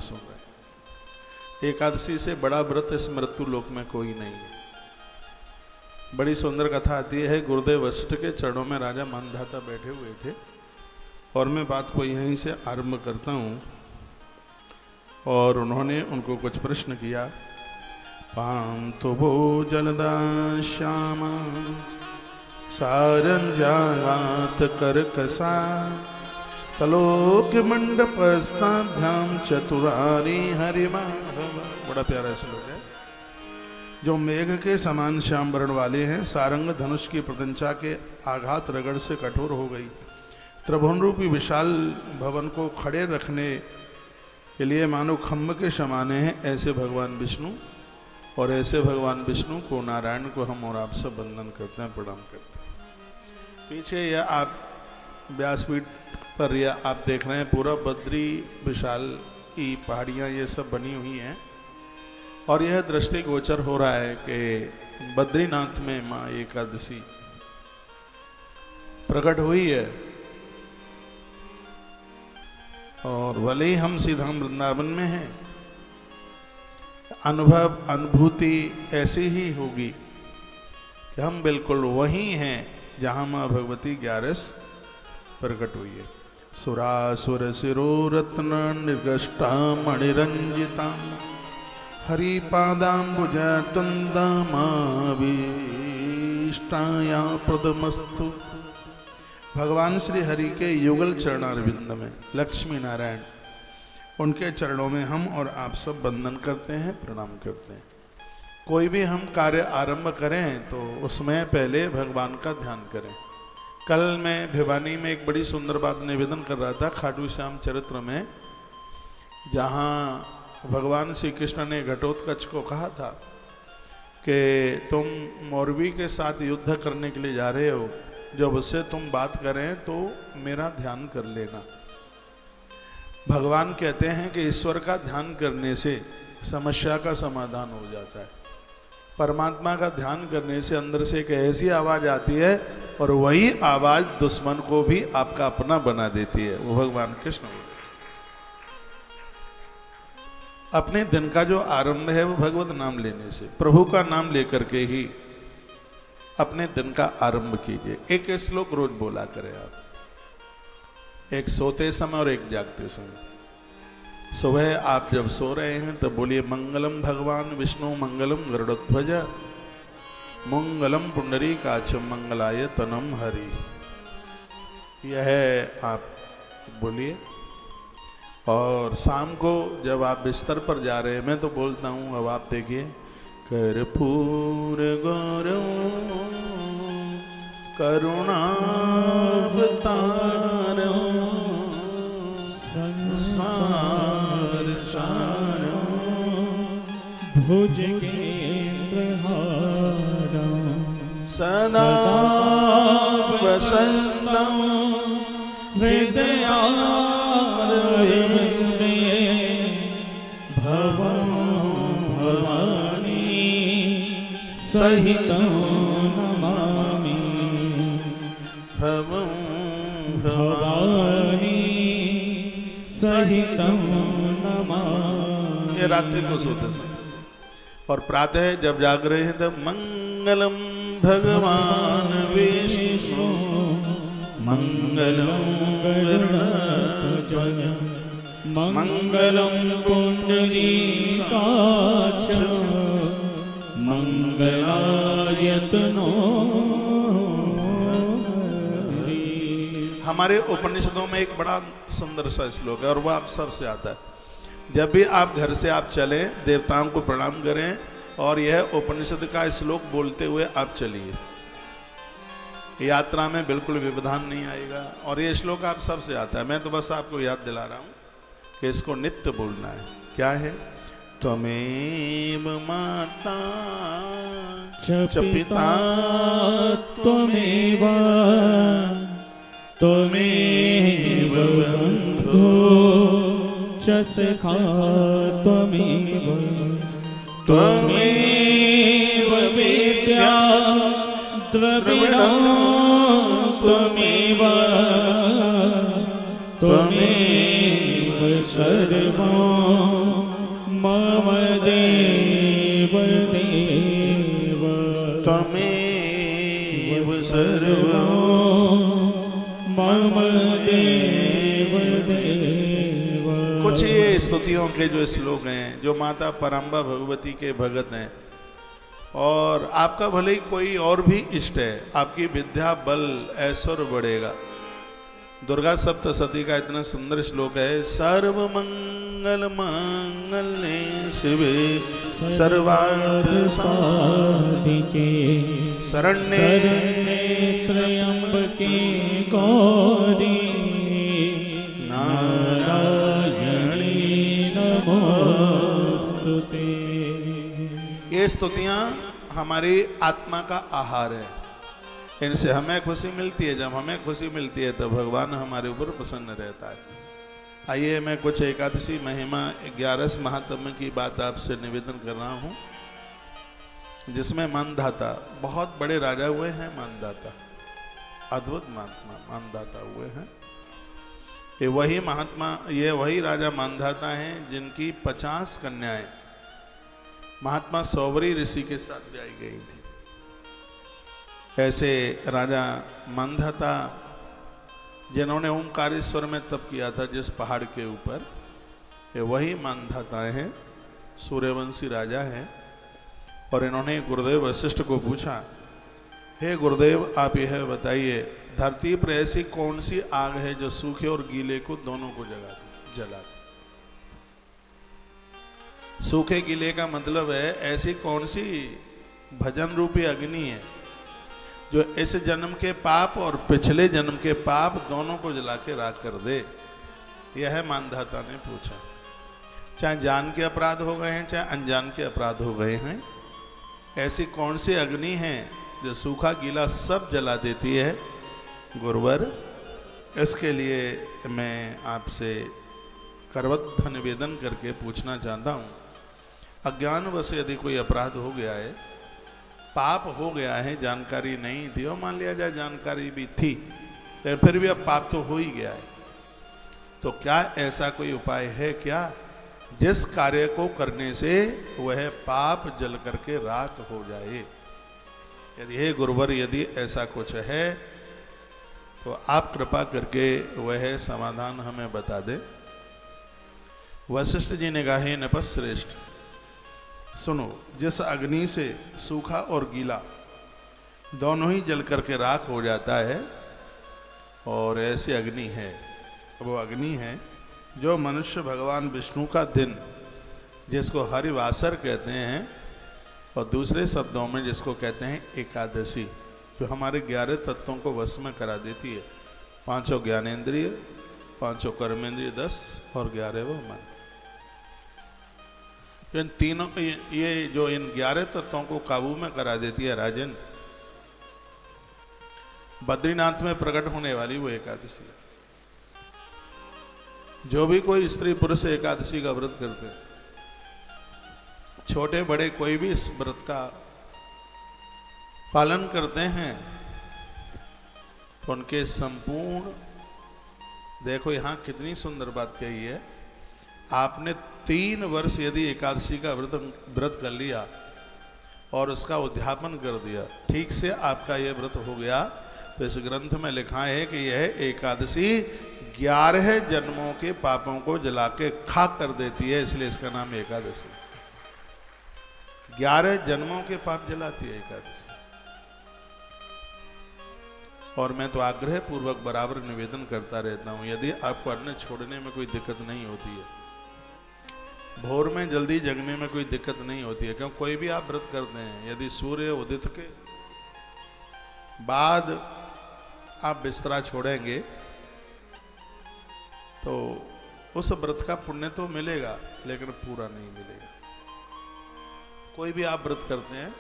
सुन रहे। एकादशी से बड़ा व्रत इस मृत्यु लोक में कोई नहीं है। बड़ी सुंदर कथा आती है। गुरुदेव वशिष्ठ के चरणों में राजा मानधाता बैठे हुए थे और मैं बात को यहीं से आरंभ करता हूँ। और उन्होंने उनको कुछ प्रश्न किया। पाम तो वो जलदा श्यामा सारंजात कर कसा तलोक मंडपस्ताभ्याम चतुरारी हरिमा। बड़ा प्यारा श्लोक है। जो मेघ के समान श्याम वर्ण वाले हैं, सारंग धनुष की प्रत्यंचा के आघात रगड़ से कठोर हो गई, त्रिभुवन रूपी विशाल भवन को खड़े रखने के लिए मानो खम्भ के समाने हैं, ऐसे भगवान विष्णु। और ऐसे भगवान विष्णु को, नारायण को हम और आप सब वंदन करते हैं, प्रणाम करते हैं। पीछे यह आप व्यासपीठ पर यह आप देख रहे हैं, पूरा बद्री विशाल की पहाड़ियाँ ये सब बनी हुई हैं। और यह दृष्टि गोचर हो रहा है कि बद्रीनाथ में माँ एकादशी प्रकट हुई है। और भले ही हम सीधा वृंदावन में हैं, अनुभूति ऐसी ही होगी कि हम बिल्कुल वही हैं जहाँ माँ भगवती 11 प्रकट हुई है। सुरासुर शिरो रत्न निर्गष्टा मणिरंजिता हरिपादाम्बुज तुंदमाविष्टाया पदमस्तु। भगवान श्री हरि के युगल चरणारविंद में लक्ष्मी नारायण, उनके चरणों में हम और आप सब वंदन करते हैं, प्रणाम करते हैं। कोई भी हम कार्य आरंभ करें तो उसमें पहले भगवान का ध्यान करें। कल मैं भिवानी में एक बड़ी सुंदर बात निवेदन कर रहा था, खाटू श्याम चरित्र में, जहाँ भगवान श्री कृष्ण ने घटोत्कच को कहा था कि तुम मौरवी के साथ युद्ध करने के लिए जा रहे हो, जब उससे तुम बात करें तो मेरा ध्यान कर लेना। भगवान कहते हैं कि ईश्वर का ध्यान करने से समस्या का समाधान हो जाता है। परमात्मा का ध्यान करने से अंदर से एक ऐसी आवाज़ आती है और वही आवाज़ दुश्मन को भी आपका अपना बना देती है। वो भगवान कृष्ण। अपने दिन का जो आरंभ है वो भगवत नाम लेने से, प्रभु का नाम लेकर के ही अपने दिन का आरंभ कीजिए। एक श्लोक रोज बोला करें आप, एक सोते समय और एक जागते समय। सुबह आप जब सो रहे हैं तब बोलिए मंगलम भगवान विष्णु मंगलम गरुड़ध्वज मंगलम पुंडरीकाक्ष मंगलाय तनम हरि। यह आप बोलिए। और शाम को जब आप बिस्तर पर जा रहे हैं, मैं तो बोलता हूँ, अब आप देखिए, कर्पूर गौरव करुणावतारम संसार सारम भुजगेन्द्रहारम सदा वसन्तं हृदयारविन्दे भवं भवानी सहितं नमामि भवं भवानी सहितं नमामि। ये रात्रि को सोते सोते और प्रातः जब जाग रहे हैं तब मंगलम भगवान विष्णु मंगलम गरुड़ध्वज मंगलम पुंडरीकाक्ष मंगलायतनो। हमारे उपनिषदों में एक बड़ा सुंदर सा श्लोक है और वह आप सबसे आता है। जब भी आप घर से आप चलें, देवताओं को प्रणाम करें और यह उपनिषद का श्लोक बोलते हुए आप चलिए। यात्रा में बिल्कुल व्यवधान नहीं आएगा। और ये श्लोक आप सबसे आता है, मैं तो बस आपको याद दिला रहा हूँ कि इसको नित्य बोलना है। क्या है? त्वमेव माता च पिता त्वमेव त्वमेव बन्धु च सखा त्वमेव त्वमेव विद्या द्रविणं त्वमेव त्वमेव सर्वं मम देव देव त्वमेव सर्वं मम देव देव। कुछ ये स्तुतियों के जो श्लोक हैं, जो माता पराम्बा भगवती के भगत हैं, और आपका भले ही कोई और भी इष्ट है, आपकी विद्या बल ऐश्वर्य बढ़ेगा। दुर्गा सप्तशती का इतना सुंदर श्लोक है, सर्व मंगल मांगल्ये शिवे सर्वार्थ साधिके शरण्ये त्र्यंबके गौरी नारायणी नमोस्तुते। ये स्तुतियां हमारी आत्मा का आहार है, इनसे हमें खुशी मिलती है। जब हमें खुशी मिलती है तो भगवान हमारे ऊपर प्रसन्न रहता है। आइए मैं कुछ एकादशी महिमा 11 महात्म्य की बात आपसे निवेदन कर रहा हूँ, जिसमें मानधाता बहुत बड़े राजा हुए हैं। मानधाता अद्भुत महात्मा मानधाता हुए हैं। ये वही राजा मानधाता हैं जिनकी 50 कन्याएं महात्मा सौवरी ऋषि के साथ ब्याई गई थी। ऐसे राजा मानधाता जिन्होंने ओंकारेश्वर में तप किया था जिस पहाड़ के ऊपर, ये वही मानधाता हैं, सूर्यवंशी राजा हैं। और इन्होंने गुरुदेव वशिष्ठ को पूछा, हे गुरुदेव आप यह बताइए, धरती पर ऐसी कौन सी आग है जो सूखे और गीले को दोनों को जलाती? सूखे गीले का मतलब है ऐसी कौन सी भजन रूपी अग्नि है जो इस जन्म के पाप और पिछले जन्म के पाप दोनों को जला के राख कर दे? यह मानधाता ने पूछा। चाहे जान के अपराध हो गए हैं, चाहे अनजान के अपराध हो गए हैं, ऐसी कौन सी अग्नि है जो सूखा गीला सब जला देती है? गुरुवर, इसके लिए मैं आपसे करवत्थ निवेदन करके पूछना चाहता हूँ, अज्ञानवश यदि कोई अपराध हो गया है, पाप हो गया है, जानकारी नहीं थी, और मान लिया जाए जानकारी भी थी, लेकिन फिर भी अब पाप तो हो ही गया है, तो क्या ऐसा कोई उपाय है क्या जिस कार्य को करने से वह पाप जल करके राख हो जाए? यदि हे गुरुवर, यदि ऐसा कुछ है तो आप कृपा करके वह समाधान हमें बता दे। वशिष्ठ जी ने कहा, हे नपश्रेष्ठ, सुनो, जिस अग्नि से सूखा और गीला दोनों ही जल करके राख हो जाता है, और ऐसी अग्नि है, वो अग्नि है जो मनुष्य भगवान विष्णु का दिन, जिसको हरिवासर कहते हैं, और दूसरे शब्दों में जिसको कहते हैं एकादशी, जो हमारे 11 तत्वों को वश में करा देती है। 5 ज्ञानेंद्रिय, 5 कर्मेंद्रिय 10 और 11 मन। इन तीनों, ये जो इन 11 तत्वों को काबू में करा देती है राजन, बद्रीनाथ में प्रकट होने वाली वो एकादशी। जो भी कोई स्त्री पुरुष एकादशी का व्रत करते हैं, छोटे बड़े कोई भी इस व्रत का पालन करते हैं, तो उनके संपूर्ण, देखो यहां कितनी सुंदर बात कही है, आपने 3 वर्ष यदि एकादशी का व्रत कर लिया और उसका उद्यापन कर दिया, ठीक से आपका यह व्रत हो गया, तो इस ग्रंथ में लिखा है कि यह एकादशी 11 जन्मों के पापों को जला के खाक कर देती है, इसलिए इसका नाम एकादशी। 11 जन्मों के पाप जलाती है एकादशी। और मैं तो आग्रह पूर्वक बराबर निवेदन करता रहता हूं, यदि आपको अन्न छोड़ने में कोई दिक्कत नहीं होती है, भोर में जल्दी जगने में कोई दिक्कत नहीं होती है, क्योंकि कोई भी आप व्रत करते हैं, यदि सूर्य उदित के बाद आप बिस्तरा छोड़ेंगे तो उस व्रत का पुण्य तो मिलेगा, लेकिन पूरा नहीं मिलेगा। कोई भी आप व्रत करते हैं,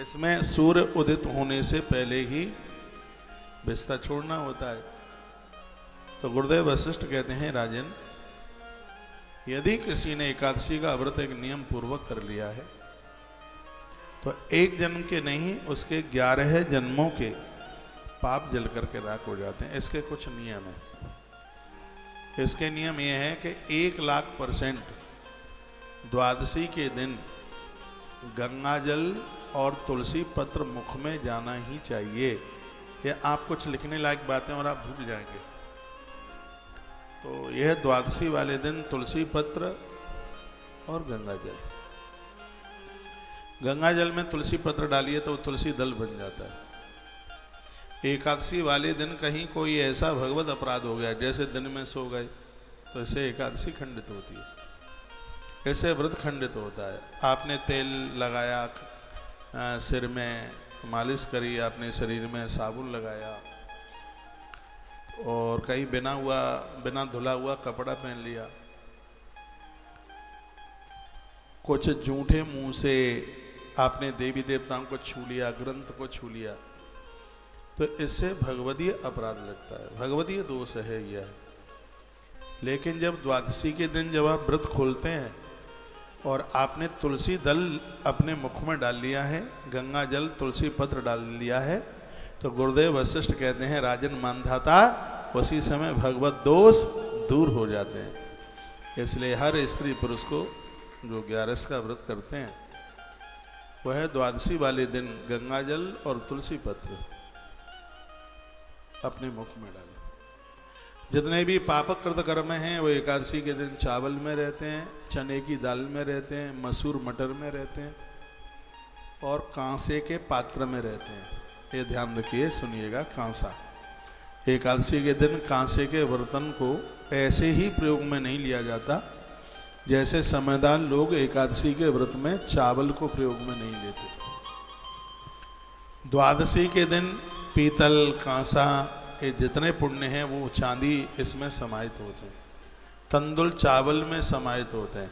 इसमें सूर्य उदित होने से पहले ही बिस्तर छोड़ना होता है। तो गुरुदेव वशिष्ठ कहते हैं, राजन, यदि किसी ने एकादशी का व्रत एक नियम पूर्वक कर लिया है, तो एक जन्म के नहीं, उसके 11 जन्मों के पाप जल करके राख हो जाते हैं। इसके कुछ नियम हैं। इसके नियम ये हैं कि 1,00,000% द्वादशी के दिन गंगा जल और तुलसी पत्र मुख में जाना ही चाहिए। ये आप कुछ लिखने लायक बातें और आप भूल जाएंगे। तो यह द्वादशी वाले दिन तुलसी पत्र और गंगा जल। गंगा जल में तुलसी पत्र डालिए तो तुलसी दल बन जाता है। एकादशी वाले दिन कहीं कोई ऐसा भगवत अपराध हो गया, जैसे दिन में सो गए, तो इससे एकादशी खंडित होती है, ऐसे व्रत खंडित होता है। आपने तेल लगाया, सिर में मालिश करी, आपने शरीर में साबुन लगाया और कहीं बिना धुला हुआ कपड़ा पहन लिया, कुछ जूठे मुंह से आपने देवी देवताओं को छू लिया, ग्रंथ को छू लिया, तो इससे भगवदीय अपराध लगता है, भगवदीय दोष है यह। लेकिन जब द्वादशी के दिन जब आप व्रत खोलते हैं और आपने तुलसी दल अपने मुख में डाल लिया है, गंगा जल तुलसी पत्र डाल लिया है, तो गुरुदेव वशिष्ठ कहते हैं राजन मानधाता, उसी समय भगवत दोष दूर हो जाते हैं। इसलिए हर स्त्री पुरुष को जो 11 का व्रत करते हैं वह द्वादशी वाले दिन गंगा जल और तुलसी पत्र अपने मुख में डालें। जितने भी पापक कृत कर्म हैं वो एकादशी के दिन चावल में रहते हैं, चने की दाल में रहते हैं, मसूर मटर में रहते हैं और कांसे के पात्र में रहते हैं। ये ध्यान रखिए, सुनिएगा। कांसा, एकादशी के दिन कांसे के बर्तन को ऐसे ही प्रयोग में नहीं लिया जाता जैसे समझदार लोग एकादशी के व्रत में चावल को प्रयोग में नहीं लेते। द्वादशी के दिन पीतल, कांसा, ये जितने पुण्य हैं वो चांदी इसमें समाहित होते हैं, तंदुल चावल में समाहित होते हैं।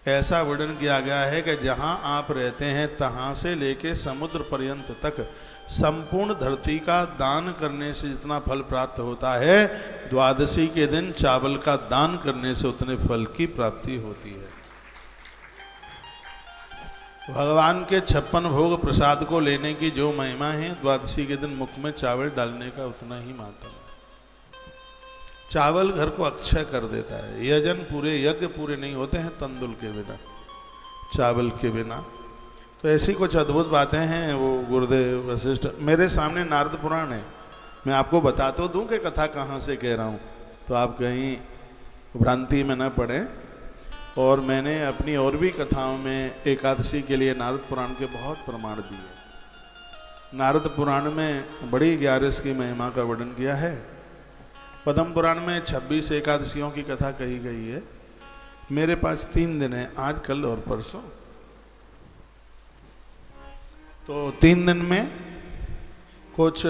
ऐसा वर्णन किया गया है कि जहाँ आप रहते हैं तहाँ से लेके समुद्र पर्यंत तक संपूर्ण धरती का दान करने से जितना फल प्राप्त होता है, द्वादशी के दिन चावल का दान करने से उतने फल की प्राप्ति होती है। भगवान के 56 भोग प्रसाद को लेने की जो महिमा है, द्वादशी के दिन मुख में चावल डालने का उतना ही महत्व है। चावल घर को अक्षय कर देता है। यज्ञ पूरे नहीं होते हैं तंदुल के बिना, चावल के बिना। तो ऐसी कुछ अद्भुत बातें हैं वो गुरुदेव वशिष्ठ। मेरे सामने नारद पुराण है, मैं आपको बता तो दूं कि कथा कहाँ से कह रहा हूँ, तो आप कहीं भ्रांति में न पड़े। और मैंने अपनी और भी कथाओं में एकादशी के लिए नारद पुराण के बहुत प्रमाण दिए। नारद पुराण में बड़ी 11 की महिमा का वर्णन किया है। पद्म पुराण में 26 एकादशियों की कथा कही गई है। मेरे पास 3 दिन है, आज, कल और परसों। तो 3 दिन में कुछ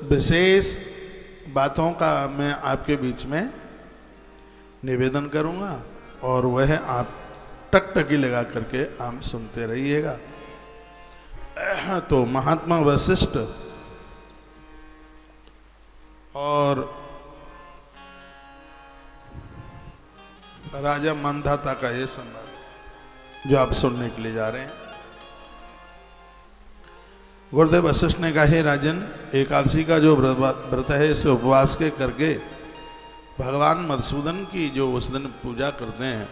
विशेष बातों का मैं आपके बीच में निवेदन करूंगा और वह आप टकटकी लगा करके आप सुनते रहिएगा। तो महात्मा वशिष्ठ और राजा मानधाता का ये संवाद जो आप सुनने के लिए जा रहे हैं। गुरुदेव वशिष्ठ ने कहा, हे राजन, एकादशी का जो व्रत है इसे उपवास के करके भगवान मधुसूदन की जो उस दिन पूजा करते हैं,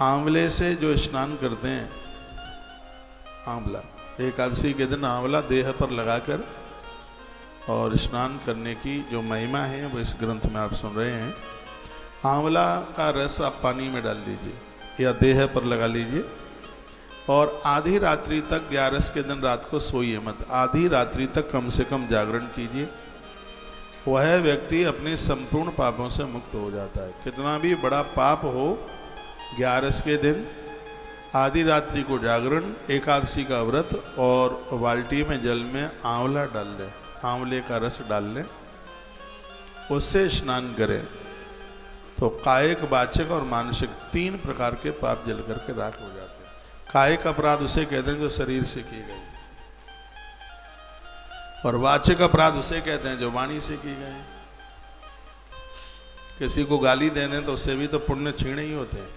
आंवले से जो स्नान करते हैं, आंवला, एकादशी के दिन आंवला देह पर लगाकर और स्नान करने की जो महिमा है वो इस ग्रंथ में आप सुन रहे हैं। आंवला का रस आप पानी में डाल लीजिए या देह पर लगा लीजिए और आधी रात्रि तक, 11 के दिन रात को सोइए मत, आधी रात्रि तक कम से कम जागरण कीजिए। वह व्यक्ति अपने संपूर्ण पापों से मुक्त हो जाता है। कितना भी बड़ा पाप हो, 11 के दिन आधी रात्रि को जागरण, एकादशी का व्रत और बाल्टी में जल में आंवला डाल लें, आंवले का रस डाल लें, उससे स्नान करें तो कायिक, वाचिक और मानसिक 3 प्रकार के पाप जल करके राख हो जाते हैं। कायिक अपराध उसे कहते हैं जो शरीर से किए गए, और वाचिक अपराध उसे कहते हैं जो वाणी से की गए। किसी को गाली दे दें तो उससे भी तो पुण्य छीणे ही होते हैं।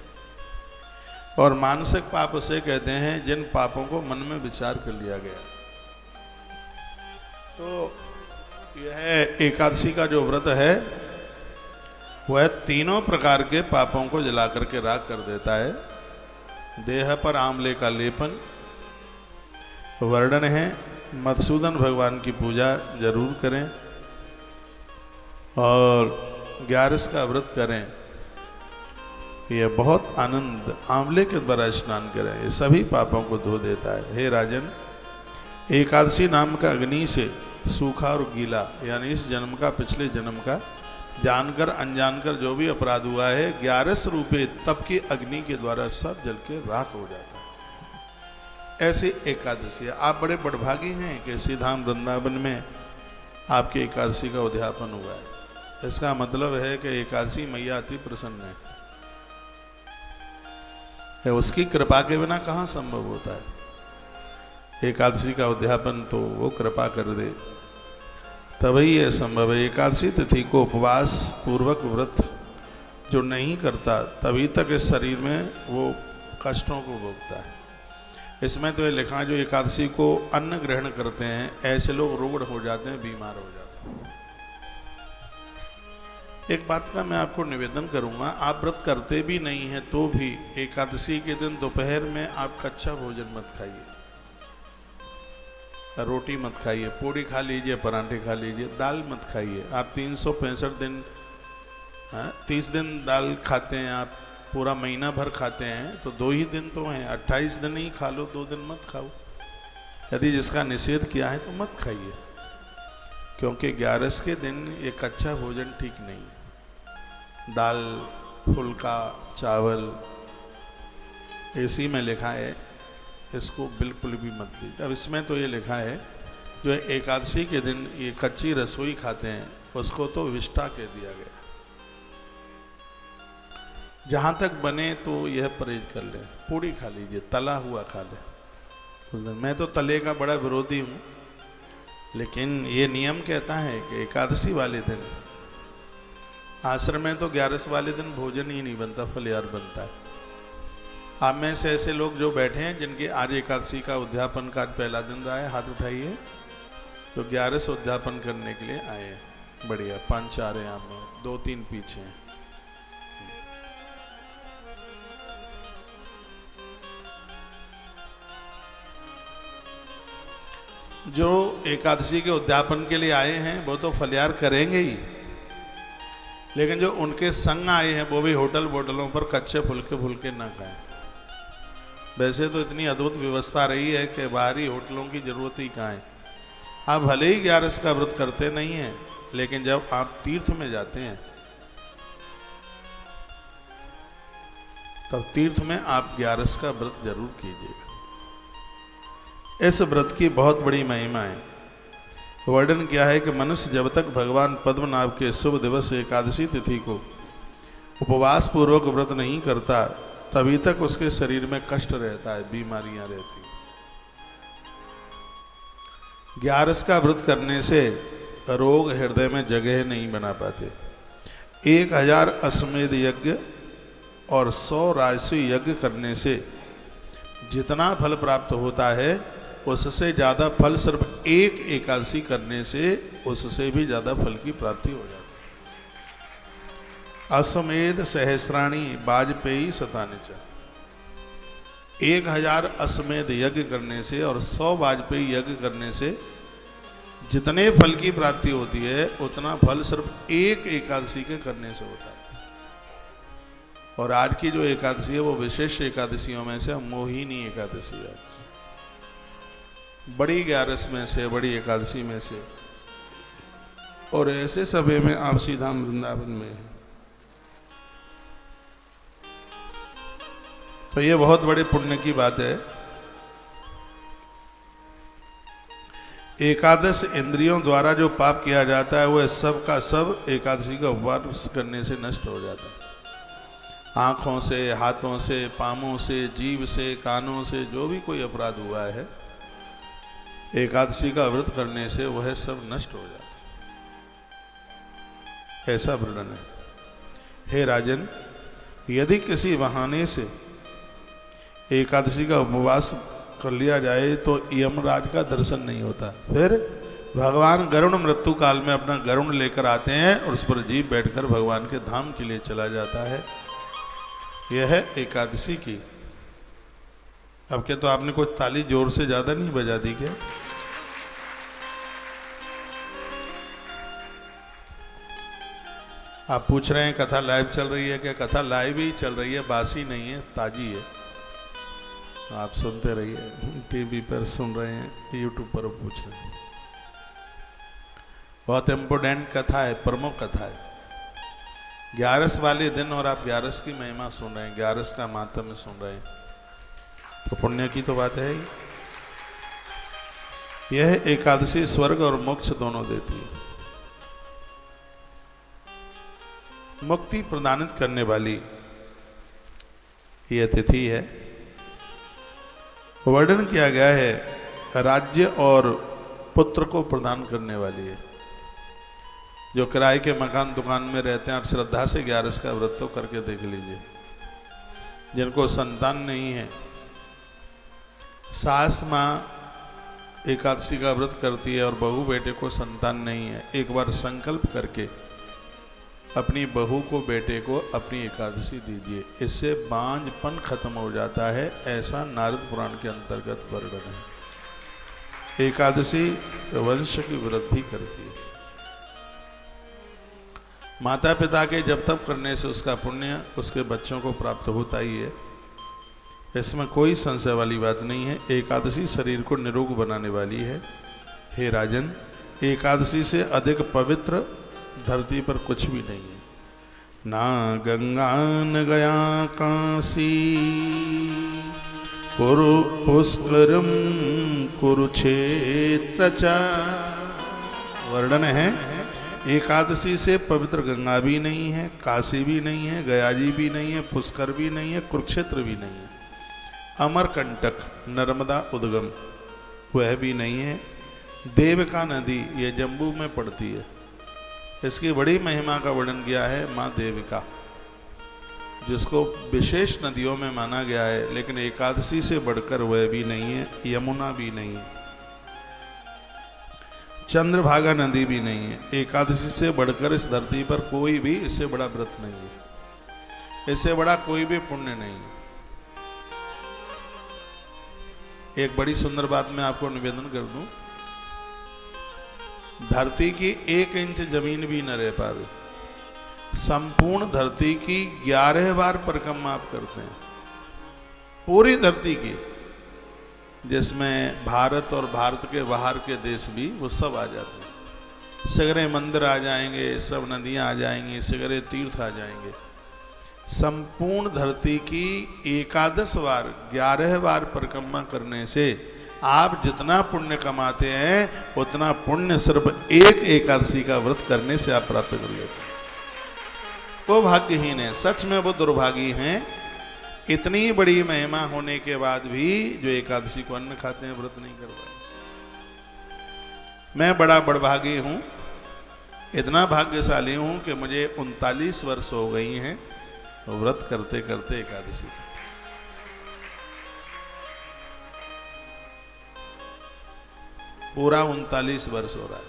और मानसिक पाप उसे कहते हैं जिन पापों को मन में विचार कर लिया गया। तो यह एकादशी का जो व्रत है वह तीनों प्रकार के पापों को जला करके राख कर देता है। देह पर आंवले का लेपन, वर्णन है मधुसूदन भगवान की पूजा जरूर करें और 11 का व्रत करें। यह बहुत आनंद, आंवले के द्वारा स्नान करें, ये सभी पापों को धो देता है। हे राजन, एकादशी नाम का अग्नि से सूखा और गीला, यानी इस जन्म का पिछले जन्म का जानकर अनजानकर जो भी अपराध हुआ है 11 रूपे तप की अग्नि के द्वारा सब जल के राख हो जाता है। ऐसी एकादशी है। आप बड़े बड़भागी हैं कि श्री धाम वृंदावन में आपकी एकादशी का उद्यापन हुआ है। इसका मतलब है कि एकादशी मैया अति प्रसन्न है। उसकी कृपा के बिना कहाँ संभव होता है। एकादशी का उद्यापन तो वो कृपा कर दे तभी यह संभव है। एकादशी तिथि को उपवास पूर्वक व्रत जो नहीं करता तभी तक इस शरीर में वो कष्टों को भोगता है। इसमें तो ये लिखा है जो एकादशी को अन्न ग्रहण करते हैं ऐसे लोग रोग हो जाते हैं, बीमार हो जाते हैं। एक बात का मैं आपको निवेदन करूंगा, आप व्रत करते भी नहीं हैं तो भी एकादशी के दिन दोपहर में आप कच्चा भोजन मत खाइए, रोटी मत खाइए, पूड़ी खा लीजिए, पराठे खा लीजिए, दाल मत खाइए। आप 365 दिन 30 दिन दाल खाते हैं, आप पूरा महीना भर खाते हैं तो 2 ही दिन तो हैं, 28 दिन ही खा लो, 2 दिन मत खाओ। यदि जिसका निषेध किया है तो मत खाइए, क्योंकि 11 के दिन ये कच्चा भोजन ठीक नहीं है। दाल, फुल्का, चावल इसी में लिखा है, इसको बिल्कुल भी मत लीजिए। अब इसमें तो ये लिखा है जो एकादशी के दिन ये कच्ची रसोई खाते हैं उसको तो विष्ठा कह दिया गया। जहाँ तक बने तो यह परहेज कर ले, पूड़ी खा लीजिए, तला हुआ खा ले उस दिन। मैं तो तले का बड़ा विरोधी हूँ, लेकिन ये नियम कहता है कि एकादशी वाले दिन आश्रम में तो 11 वाले दिन भोजन ही नहीं बनता, फलहार बनता है। आप में से ऐसे लोग जो बैठे हैं जिनके आज एकादशी का उद्यापन का पहला दिन रहा है, हाथ उठाइए। तो 11 उद्यापन करने के लिए आए हैं। बढ़िया, 5-4 हैं आप में, 2-3 पीछे हैं। जो एकादशी के उद्यापन के लिए आए हैं वो तो फलहार करेंगे ही, लेकिन जो उनके संग आए हैं वो भी होटलों पर कच्चे फुल्के ना खाएं। वैसे तो इतनी अद्भुत व्यवस्था रही है कि बाहरी होटलों की जरूरत ही कहाँ है। आप भले ही 11 का व्रत करते नहीं हैं, लेकिन जब आप तीर्थ में जाते हैं तब तीर्थ में आप 11 का व्रत जरूर कीजिएगा। इस व्रत की बहुत बड़ी महिमा है। वर्णन क्या है कि मनुष्य जब तक भगवान पद्मनाभ के शुभ दिवस एकादशी तिथि को उपवास पूर्वक व्रत नहीं करता तभी तक उसके शरीर में कष्ट रहता है, बीमारियां रहती। 11 का व्रत करने से रोग हृदय में जगह नहीं बना पाते। 1000 अश्वमेध यज्ञ और 100 राजसूय यज्ञ करने से जितना फल प्राप्त होता है उससे ज़्यादा फल सिर्फ एक एकादशी करने से उससे भी ज़्यादा फल की प्राप्ति हो जाती है। अश्वमेध सहस्राणी वाजपेयी शतानिच। 1000 अश्वमेध यज्ञ करने से और 100 वाजपेयी यज्ञ करने से जितने फल की प्राप्ति होती है उतना फल सिर्फ एक एकादशी के करने से होता है। और आज की जो एकादशी है वो विशेष एकादशियों में से मोहिनी एकादशी है, बड़ी 11 में से, बड़ी एकादशी में से। और ऐसे समय में आप श्रीधाम वृंदावन में हैं, तो ये बहुत बड़े पुण्य की बात है। एकादश इंद्रियों द्वारा जो पाप किया जाता है वह सब का सब एकादशी का उपवास करने से नष्ट हो जाता है। आँखों से, हाथों से, पाँवों से, जीभ से, कानों से जो भी कोई अपराध हुआ है एकादशी का व्रत करने से वह सब नष्ट हो जाता है, ऐसा वर्णन है। हे राजन, यदि किसी बहाने से एकादशी का उपवास कर लिया जाए तो यमराज का दर्शन नहीं होता, फिर भगवान गरुण मृत्यु काल में अपना गरुण लेकर आते हैं और उस पर जीव बैठकर भगवान के धाम के लिए चला जाता है। यह है एकादशी की। अब क्या तो आपने कुछ ताली जोर से ज्यादा नहीं बजा दी क्या? आप पूछ रहे हैं कथा लाइव चल रही है क्या? कथा लाइव ही चल रही है, बासी नहीं है, ताजी है। आप सुनते रहिए, टीवी पर सुन रहे हैं, यूट्यूब पर पूछ रहे हैं। बहुत इम्पोर्टेंट कथा है, प्रमुख कथा है। 11 वाले दिन और आप 11 की महिमा सुन रहे हैं, 11 का मातम्य सुन रहे हैं, तो पुण्य की तो बात है ही। यह एकादशी स्वर्ग और मोक्ष दोनों देती है। मुक्ति प्रदानित करने वाली यह तिथि है। वर्णन किया गया है राज्य और पुत्र को प्रदान करने वाली है। जो किराए के मकान दुकान में रहते हैं, आप श्रद्धा से 11 का व्रत तो करके देख लीजिए। जिनको संतान नहीं है, सास माँ एकादशी का व्रत करती है और बहू बेटे को संतान नहीं है, एक बार संकल्प करके अपनी बहू को बेटे को अपनी एकादशी दीजिए। इससे बांझपन खत्म हो जाता है, ऐसा नारद पुराण के अंतर्गत वर्णन है। एकादशी वंश की वृद्धि करती है। माता पिता के जब तक करने से उसका पुण्य उसके बच्चों को प्राप्त होता ही है, इसमें कोई संशय वाली बात नहीं है। एकादशी शरीर को निरोग बनाने वाली है। हे राजन, एकादशी से अधिक पवित्र धरती पर कुछ भी नहीं है। ना गंगा न गया काशी, कुरु पुष्करम कुरुक्षेत्र च। वर्णन है, एकादशी से पवित्र गंगा भी नहीं है, काशी भी नहीं है, गया जी भी नहीं है, पुष्कर भी नहीं है, कुरुक्षेत्र भी नहीं है। अमरकंटक नर्मदा उद्गम वह भी नहीं है। देविका नदी ये जम्बू में पड़ती है, इसकी बड़ी महिमा का वर्णन किया है माँ देविका, जिसको विशेष नदियों में माना गया है। लेकिन एकादशी से बढ़कर वह भी नहीं है। यमुना भी नहीं है, चंद्रभागा नदी भी नहीं है। एकादशी से बढ़कर इस धरती पर कोई भी इससे बड़ा व्रत नहीं है, इससे बड़ा कोई भी पुण्य नहीं है। एक बड़ी सुंदर बात मैं आपको निवेदन कर दूं, धरती की 1 इंच जमीन भी न रह पावे, संपूर्ण धरती की 11 बार परिक्रमा आप करते हैं, पूरी धरती की, जिसमें भारत और भारत के बाहर के देश भी वो सब आ जाते हैं। सगरे मंदिर आ जाएंगे, सब नदियां आ जाएंगी, सगरे तीर्थ आ जाएंगे। संपूर्ण धरती की 11 बार 11 बार परिक्रमा करने से आप जितना पुण्य कमाते हैं उतना पुण्य सिर्फ एक एकादशी का व्रत करने से आप प्राप्त कर लेते हैं। वो भाग्यहीन है, सच में वो दुर्भागी हैं। इतनी बड़ी महिमा होने के बाद भी जो एकादशी को अन्न खाते हैं, व्रत नहीं करवाए। मैं बड़ा बड़भागी हूं, इतना भाग्यशाली हूं कि मुझे 39 वर्ष हो गई हैं व्रत करते करते एकादशी। पूरा 39 वर्ष हो रहा है।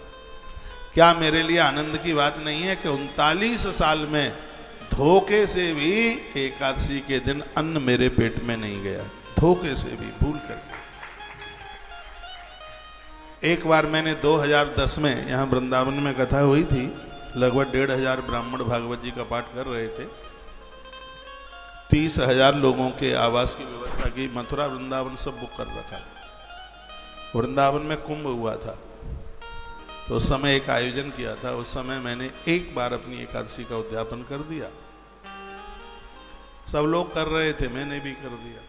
क्या मेरे लिए आनंद की बात नहीं है कि 39 साल में धोखे से भी एकादशी के दिन अन्न मेरे पेट में नहीं गया, धोखे से भी, भूल करके। एक बार मैंने 2010 में यहाँ वृंदावन में कथा हुई थी, लगभग 1500 ब्राह्मण भागवत जी का पाठ कर रहे थे। 30,000 लोगों के आवास की व्यवस्था की, मथुरा वृंदावन सब बुक कर रखा था। वृंदावन में कुंभ हुआ था, तो उस समय एक आयोजन किया था। उस समय मैंने एक बार अपनी एकादशी का उद्यापन कर दिया। सब लोग कर रहे थे, मैंने भी कर दिया।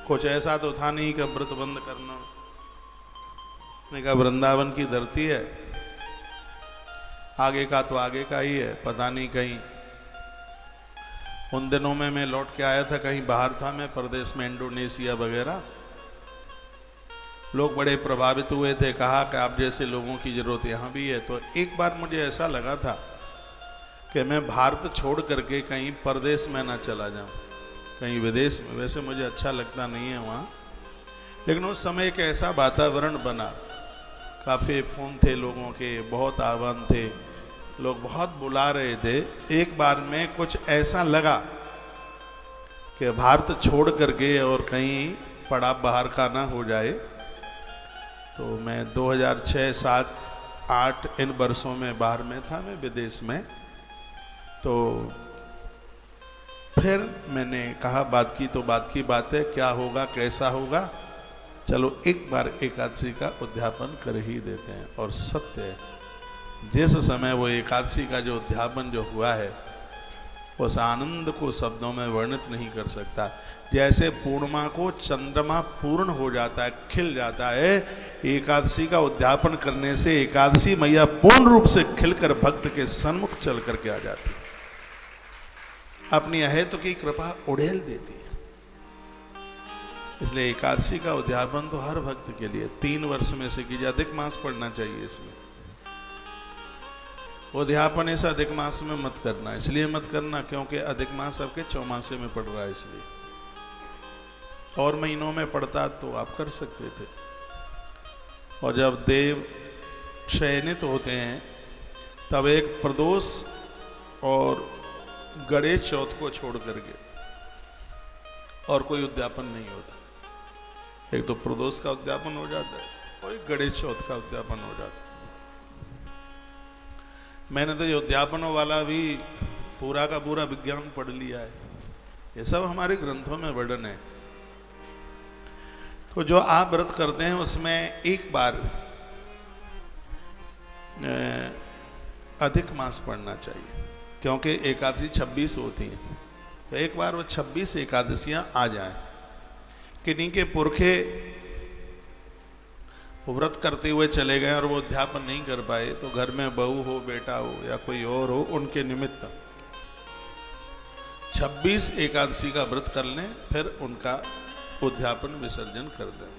कुछ ऐसा तो था नहीं कि व्रत बंद करना। मैंने कहा वृंदावन की धरती है, आगे का तो आगे का ही है, पता नहीं कहीं। उन दिनों में मैं लौट के आया था, कहीं बाहर था मैं, प्रदेश में, इंडोनेशिया वगैरह। लोग बड़े प्रभावित हुए थे, कहा कि आप जैसे लोगों की जरूरत यहाँ भी है। तो एक बार मुझे ऐसा लगा था कि मैं भारत छोड़ करके कहीं परदेश में ना चला जाऊँ, कहीं विदेश में। वैसे मुझे अच्छा लगता नहीं है वहाँ, लेकिन उस समय एक ऐसा वातावरण बना, काफ़ी फ़ोन थे लोगों के, बहुत आह्वान थे, लोग बहुत बुला रहे थे। एक बार में कुछ ऐसा लगा कि भारत छोड़ करके और कहीं पड़ा बाहर का ना हो जाए। तो मैं 2006, 7, 8 इन वर्षों में बाहर में था, मैं विदेश में। तो फिर मैंने कहा बात की तो बात की बात है, क्या होगा कैसा होगा, चलो एक बार एकादशी का उद्यापन कर ही देते हैं। और सत्य है, जिस समय वो एकादशी का जो उद्यापन जो हुआ है, उस आनंद को शब्दों में वर्णित नहीं कर सकता। जैसे पूर्णिमा को चंद्रमा पूर्ण हो जाता है, खिल जाता है, एकादशी का उद्यापन करने से एकादशी मैया पूर्ण रूप से खिलकर भक्त के सन्मुख चल करके आ जाती है, अपनी अहेतु की कृपा उड़ेल देती है। इसलिए एकादशी का उद्यापन तो हर भक्त के लिए 3 वर्ष में से कीजिए। अधिक मास पढ़ना चाहिए इसमें। उद्यापन इस अधिक मास में मत करना, इसलिए मत करना क्योंकि अधिक मास आपके चौमासे में पड़ रहा है, इसलिए। और महीनों में पड़ता तो आप कर सकते थे। और जब देव शयनित होते हैं तब एक प्रदोष और गणेश चौथ को छोड़ करके और कोई उद्यापन नहीं होता। एक तो प्रदोष का उद्यापन हो जाता है और एक गणेश चौथ का उद्यापन हो जाता है। मैंने तो ये उद्यापनों वाला भी पूरा का पूरा विज्ञान पढ़ लिया है, ये सब हमारे ग्रंथों में वर्णन है। तो जो आप व्रत करते हैं उसमें एक बार अधिक मास पढ़ना चाहिए, क्योंकि एकादशी 26 होती हैं। तो एक बार वो 26 एकादशियां आ जाएं। किन्हीं के पुरखे व्रत करते हुए चले गए और वो उद्यापन नहीं कर पाए, तो घर में बहू हो, बेटा हो या कोई और हो, उनके निमित्त 26 एकादशी का व्रत कर लें, फिर उनका उद्यापन विसर्जन कर दें।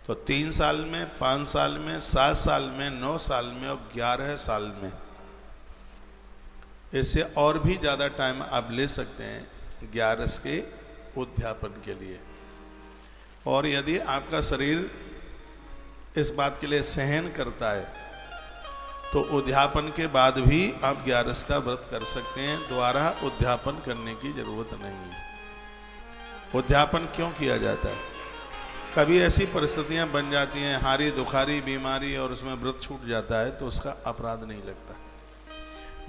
तो 3 साल में, 5 साल में, 7 साल में, 9 साल में और 11 साल में, इससे और भी ज़्यादा टाइम आप ले सकते हैं 11 के उद्यापन के लिए। और यदि आपका शरीर इस बात के लिए सहन करता है तो उद्यापन के बाद भी आप 11 का व्रत कर सकते हैं, दोबारा उद्यापन करने की जरूरत नहीं है। उद्यापन क्यों किया जाता है? कभी ऐसी परिस्थितियां बन जाती हैं, हारी दुखारी बीमारी, और उसमें व्रत छूट जाता है तो उसका अपराध नहीं लगता।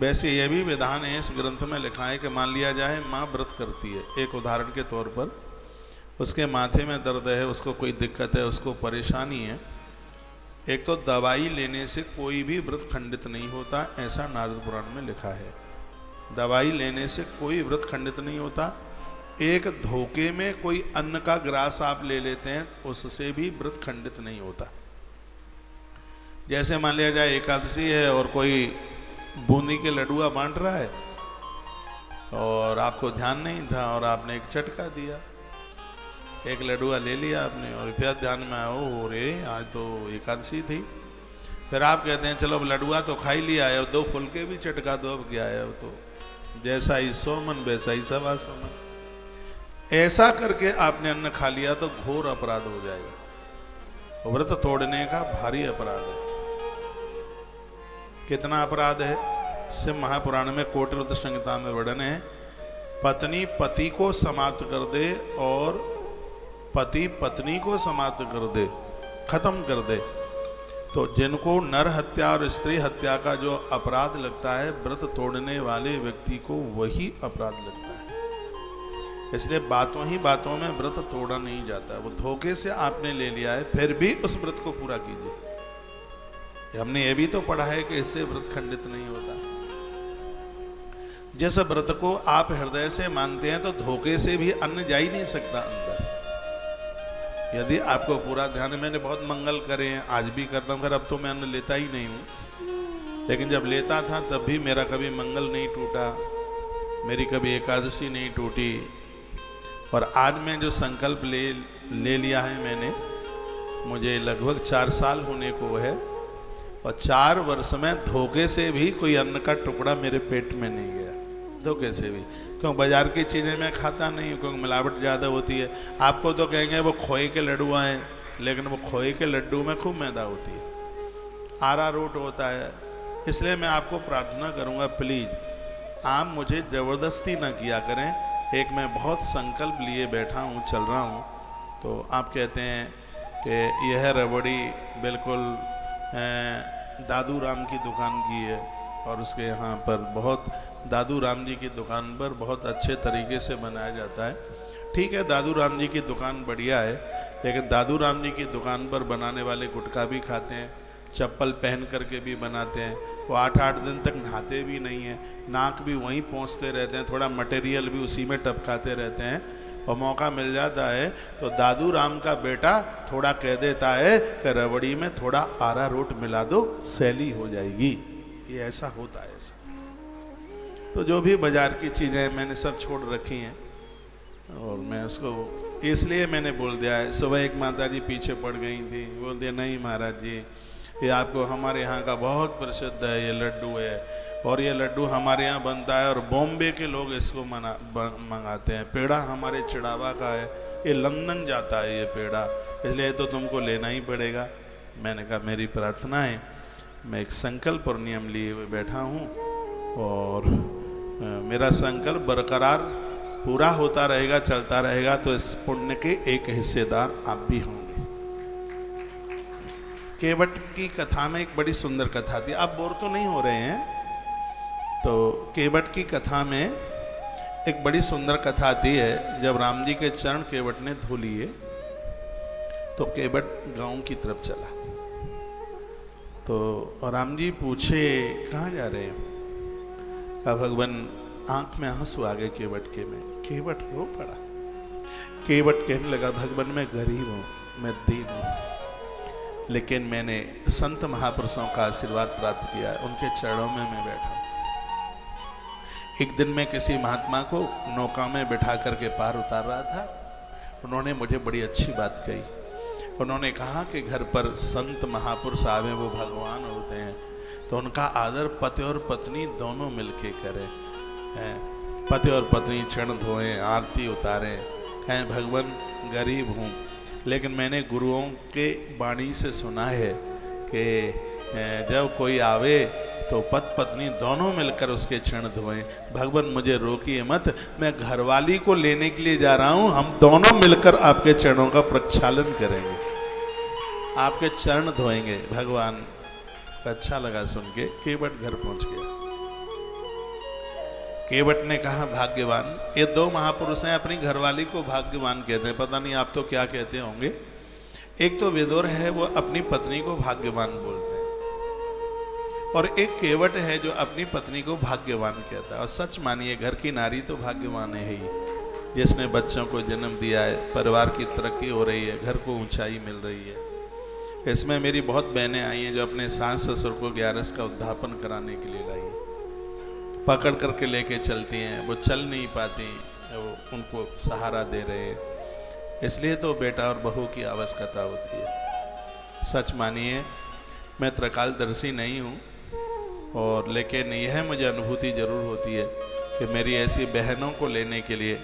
वैसे यह भी विधान है, इस ग्रंथ में लिखा है कि मान लिया जाए माँ व्रत करती है, एक उदाहरण के तौर पर, उसके माथे में दर्द है, उसको कोई दिक्कत है, उसको परेशानी है। एक तो दवाई लेने से कोई भी व्रत खंडित नहीं होता, ऐसा नारद पुराण में लिखा है। दवाई लेने से कोई व्रत खंडित नहीं होता। एक धोखे में कोई अन्न का ग्रास आप ले लेते हैं, उससे भी व्रत खंडित नहीं होता। जैसे मान लिया जाए एकादशी है और कोई बूंदी के लड्डुआ बांट रहा है और आपको ध्यान नहीं था और आपने एक चटका दिया, एक लड्डुआ ले लिया आपने और फिर ध्यान में आया, ओ रे आज तो एकादशी थी। फिर आप कहते हैं चलो अब लड्डुआ तो खा ही लिया है, 2 फुलके भी चटका दो, अब क्या है, अब तो जैसा ही 100 मन वैसा ही 125 मन। ऐसा करके आपने अन्न खा लिया तो घोर अपराध हो जाएगा। व्रत तोड़ने का भारी अपराध है। कितना अपराध है? शिव महापुराण में कोटिवृत संहिता में वर्णन है, पत्नी पति को समाप्त कर दे और पति पत्नी को समाप्त कर दे, खत्म कर दे, तो जिनको नर हत्या और स्त्री हत्या का जो अपराध लगता है, व्रत तोड़ने वाले व्यक्ति को वही अपराध लगता है। इसलिए बातों ही बातों में व्रत तोड़ा नहीं जाता। वो धोखे से आपने ले लिया है, फिर भी उस व्रत को पूरा कीजिए। हमने ये भी तो पढ़ा है कि इससे व्रत खंडित नहीं होता। जिस व्रत को आप हृदय से मानते हैं तो धोखे से भी अन्न जा ही नहीं सकता अंदर। यदि आपको पूरा ध्यान है, मैंने बहुत मंगल करे हैं, आज भी करता हूँ, अब तो मैं अन्न लेता ही नहीं हूँ, लेकिन जब लेता था तब भी मेरा कभी मंगल नहीं टूटा, मेरी कभी एकादशी नहीं टूटी। और आज मैं जो संकल्प ले लिया है मैंने, मुझे लगभग 4 साल होने को है और 4 वर्ष में धोखे से भी कोई अन्न का टुकड़ा मेरे पेट में नहीं गया, धोखे से भी। क्यों? बाजार की चीज़ें मैं खाता नहीं हूँ, क्योंकि मिलावट ज़्यादा होती है। आपको तो कहेंगे वो खोए के लड्डुआ हैं, लेकिन वो खोए के लड्डू में खूब मैदा होती है, अरारोट होता है। इसलिए मैं आपको प्रार्थना करूंगा, प्लीज आप मुझे ज़बरदस्ती ना किया करें। एक मैं बहुत संकल्प लिए बैठा हूँ, चल रहा हूँ, तो आप कहते हैं कि यह रबड़ी बिल्कुल दादू राम की दुकान की है, और उसके यहाँ पर बहुत दादू राम जी की दुकान पर बहुत अच्छे तरीके से बनाया जाता है। ठीक है, दादू राम जी की दुकान बढ़िया है, लेकिन दादू राम जी की दुकान पर बनाने वाले गुटखा भी खाते हैं, चप्पल पहन करके भी बनाते हैं, वो 8-8 दिन तक नहाते भी नहीं हैं, नाक भी वहीं पहुँचते रहते हैं, थोड़ा मटेरियल भी उसी में टपकाते रहते हैं, और मौका मिल जाता है तो दादू राम का बेटा थोड़ा कह देता है कि रबड़ी में थोड़ा अरारोट मिला दो, सैली हो जाएगी। ये ऐसा होता है ऐसा। तो जो भी बाजार की चीज़ें मैंने सब छोड़ रखी हैं, और मैं उसको इसलिए मैंने बोल दिया है। सुबह एक माता जी पीछे पड़ गई थी, बोल दिया नहीं महाराज जी, ये आपको हमारे यहाँ का बहुत प्रसिद्ध है, ये लड्डू है, और ये लड्डू हमारे यहाँ बनता है और बॉम्बे के लोग इसको मंगाते हैं। पेड़ा हमारे चिड़ावा का है, ये लंदन जाता है ये पेड़ा, इसलिए तो तुमको लेना ही पड़ेगा। मैंने कहा मेरी प्रार्थना है, मैं एक संकल्प और नियम लिए हुए बैठा हूँ, और मेरा संकल्प बरकरार पूरा होता रहेगा, चलता रहेगा, तो इस पुण्य के एक हिस्सेदार आप भी होंगे। केवट की कथा में एक बड़ी सुंदर कथा थी। आप बोर तो नहीं हो रहे हैं? तो केवट की कथा में एक बड़ी सुंदर कथा आती है। जब राम जी के चरण केवट ने धो लिए तो केवट गांव की तरफ चला। तो राम जी पूछे कहाँ जा रहे हैं? कहा भगवान, आंख में आंसू आ गए केवट के में। केवट रो पड़ा। केवट कहने लगा, भगवान मैं गरीब हूँ, मैं दीन हूँ, लेकिन मैंने संत महापुरुषों का आशीर्वाद प्राप्त किया है, उनके चरणों में मैं बैठा हूँ। एक दिन मैं किसी महात्मा को नौका में बिठा करके पार उतार रहा था। उन्होंने मुझे बड़ी अच्छी बात कही। उन्होंने कहा कि घर पर संत महापुरुष आवे वो भगवान होते हैं, तो उनका आदर पति और पत्नी दोनों मिलके करें। पति और पत्नी चरण धोएं, आरती उतारें, कहें भगवान गरीब हूँ, लेकिन मैंने गुरुओं के वाणी से सुना है कि जब कोई आवे तो पति पत्नी दोनों मिलकर उसके चरण धोएं। भगवान मुझे रोकिए मत, मैं घरवाली को लेने के लिए जा रहा हूँ, हम दोनों मिलकर आपके चरणों का प्रक्षालन करेंगे, आपके चरण धोएंगे। भगवान अच्छा लगा सुन के। केवट घर पहुंच गया। केवट ने कहा भाग्यवान, ये दो महापुरुष हैं, अपनी घरवाली को भाग्यवान कहते हैं, पता नहीं आप तो क्या कहते होंगे। एक तो विदुर है, वो अपनी पत्नी को भाग्यवान बोलते हैं, और एक केवट है जो अपनी पत्नी को भाग्यवान कहता है। और सच मानिए, घर की नारी तो भाग्यवान है ही, जिसने बच्चों को जन्म दिया है, परिवार की तरक्की हो रही है, घर को ऊंचाई मिल रही है। इसमें मेरी बहुत बहनें आई हैं जो अपने सास ससुर को 11 का उद्यापन कराने के लिए लाई हैं, पकड़ करके लेके चलती हैं, वो चल नहीं पाती, वो उनको सहारा दे रहे हैं। इसलिए तो बेटा और बहू की आवश्यकता होती है। सच मानिए, मैं त्रिकालदर्शी नहीं हूँ, और लेकिन यह मुझे अनुभूति जरूर होती है कि मेरी ऐसी बहनों को लेने के लिए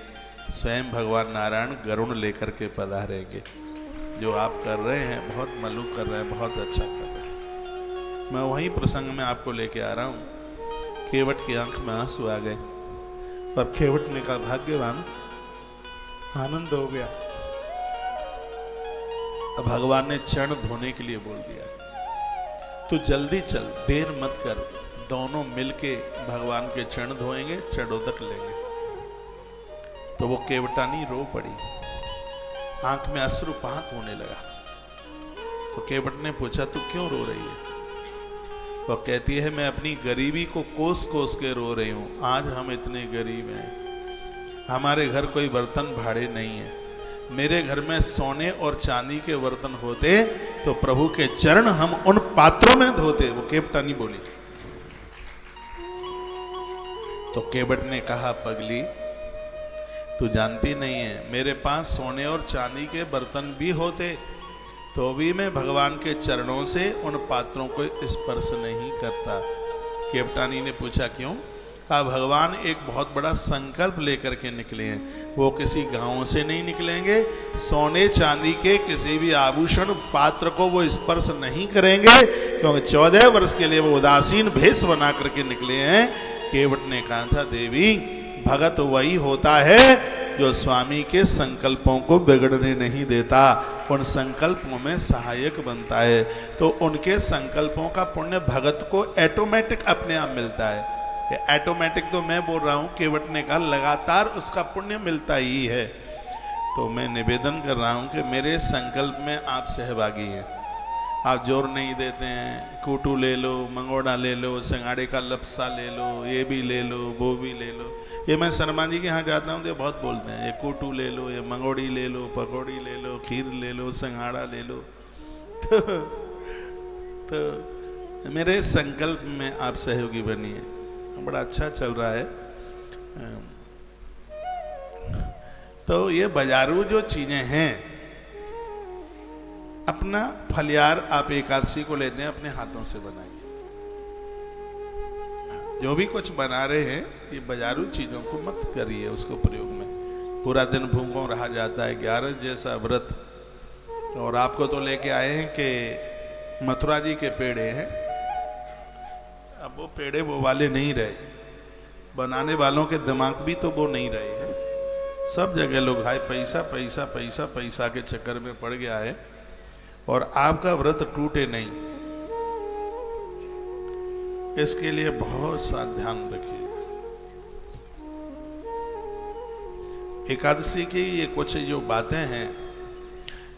स्वयं भगवान नारायण गरुड़ लेकर के पधारेंगे। जो आप कर रहे हैं बहुत मलूक कर रहे हैं, बहुत अच्छा कर रहे हैं। मैं वही प्रसंग में आपको लेके आ रहा हूँ। केवट की आंख में आंसू आ गए, और केवट ने कहा भाग्यवान, आनंद हो गया। अब भगवान ने चरण धोने के लिए बोल दिया, तो जल्दी चल, देर मत कर, दोनों मिलके भगवान के चरण धोएंगे, चढ़ोदक लेंगे। तो वो केवटानी रो पड़ी, आंख में अश्रुपात होने लगा। तो केवट ने पूछा तू क्यों रो रही है? वो कहती है मैं अपनी गरीबी को कोस कोस के रो रही हूं। आज हम इतने गरीब हैं, हमारे घर कोई बर्तन भाड़े नहीं है। मेरे घर में सोने और चांदी के बर्तन होते तो प्रभु के चरण हम उन पात्रों में धोते। वो केवटानी बोली। तो केवट ने कहा पगली, तू जानती नहीं है, मेरे पास सोने और चांदी के बर्तन भी होते तो भी मैं भगवान के चरणों से उन पात्रों को स्पर्श नहीं करता। केवटानी ने पूछा क्यों? का भगवान एक बहुत बड़ा संकल्प लेकर के निकले हैं। वो किसी गांव से नहीं निकलेंगे, सोने चांदी के किसी भी आभूषण पात्र को वो स्पर्श नहीं करेंगे, क्योंकि 14 वर्ष के लिए वो उदासीन भेष बना करके निकले हैं। केवट ने कहा था, देवी भगत वही होता है जो स्वामी के संकल्पों को बिगड़ने नहीं देता, उन संकल्पों में सहायक बनता है। तो उनके संकल्पों का पुण्य भगत को ऑटोमेटिक अपने आप मिलता है। ऑटोमेटिक तो मैं बोल रहा हूं, केवट ने कहा लगातार उसका पुण्य मिलता ही है। तो मैं निवेदन कर रहा हूं कि मेरे संकल्प में आप सहभागी हैं। आप जोर नहीं देते हैं, कूटू ले लो, मंगोड़ा ले लो, सिंगाड़े का लपसा ले लो, ये भी ले लो, वो भी ले लो। ये मैं शर्मा जी के यहाँ जाता हूँ तो बहुत बोलते हैं, ये कूटू ले लो, ये मंगोड़ी ले लो, पकौड़ी ले लो, खीर ले लो, सिंगाड़ा ले लो। तो मेरे संकल्प में आप सहयोगी बनिए, बड़ा अच्छा चल रहा है। तो ये बाजारू जो चीजें हैं, अपना फलियार आप एकादशी को लेते हैं, अपने हाथों से बनाइए। जो भी कुछ बना रहे हैं, ये बाजारू चीजों को मत करिए उसको प्रयोग में। पूरा दिन भूखों रहा जाता है, 11 जैसा व्रत। और आपको तो लेके आए हैं कि मथुरा जी के पेड़े हैं। अब वो पेड़े वो वाले नहीं रहे, बनाने वालों के दिमाग भी तो वो नहीं रहे हैं। सब जगह लोग हाय पैसा पैसा पैसा पैसा के चक्कर में पड़ गया है, और आपका व्रत टूटे नहीं, इसके लिए बहुत सा ध्यान रखिए। एकादशी की ये कुछ जो बातें हैं,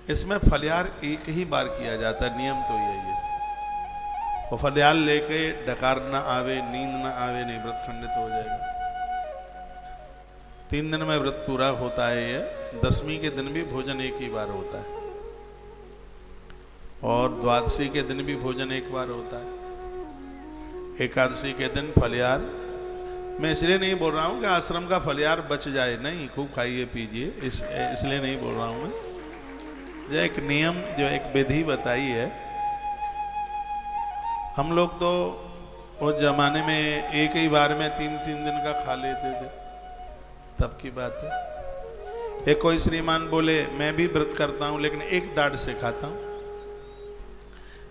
इसमें फलियार एक ही बार किया जाता है, नियम तो यही है। और फलियार लेके डकार न आवे, नींद न आवे, नहीं व्रत खंडित हो जाएगा। 3 दिन में व्रत पूरा होता है ये। 10वीं के दिन भी भोजन एक ही बार होता है, और द्वादशी के दिन भी भोजन एक बार होता है। एकादशी के दिन फलियार, मैं इसलिए नहीं बोल रहा हूं कि आश्रम का फलियार बच जाए, नहीं, खूब खाइए पीजिए, इसलिए नहीं बोल रहा हूं मैं। जो एक नियम, जो एक विधि बताई है, हम लोग तो उस जमाने में एक ही बार में 3-3 दिन का खा लेते थे, तब की बात है। एक कोई श्रीमान बोले, मैं भी व्रत करता हूं लेकिन एक दाढ़ से खाता हूं।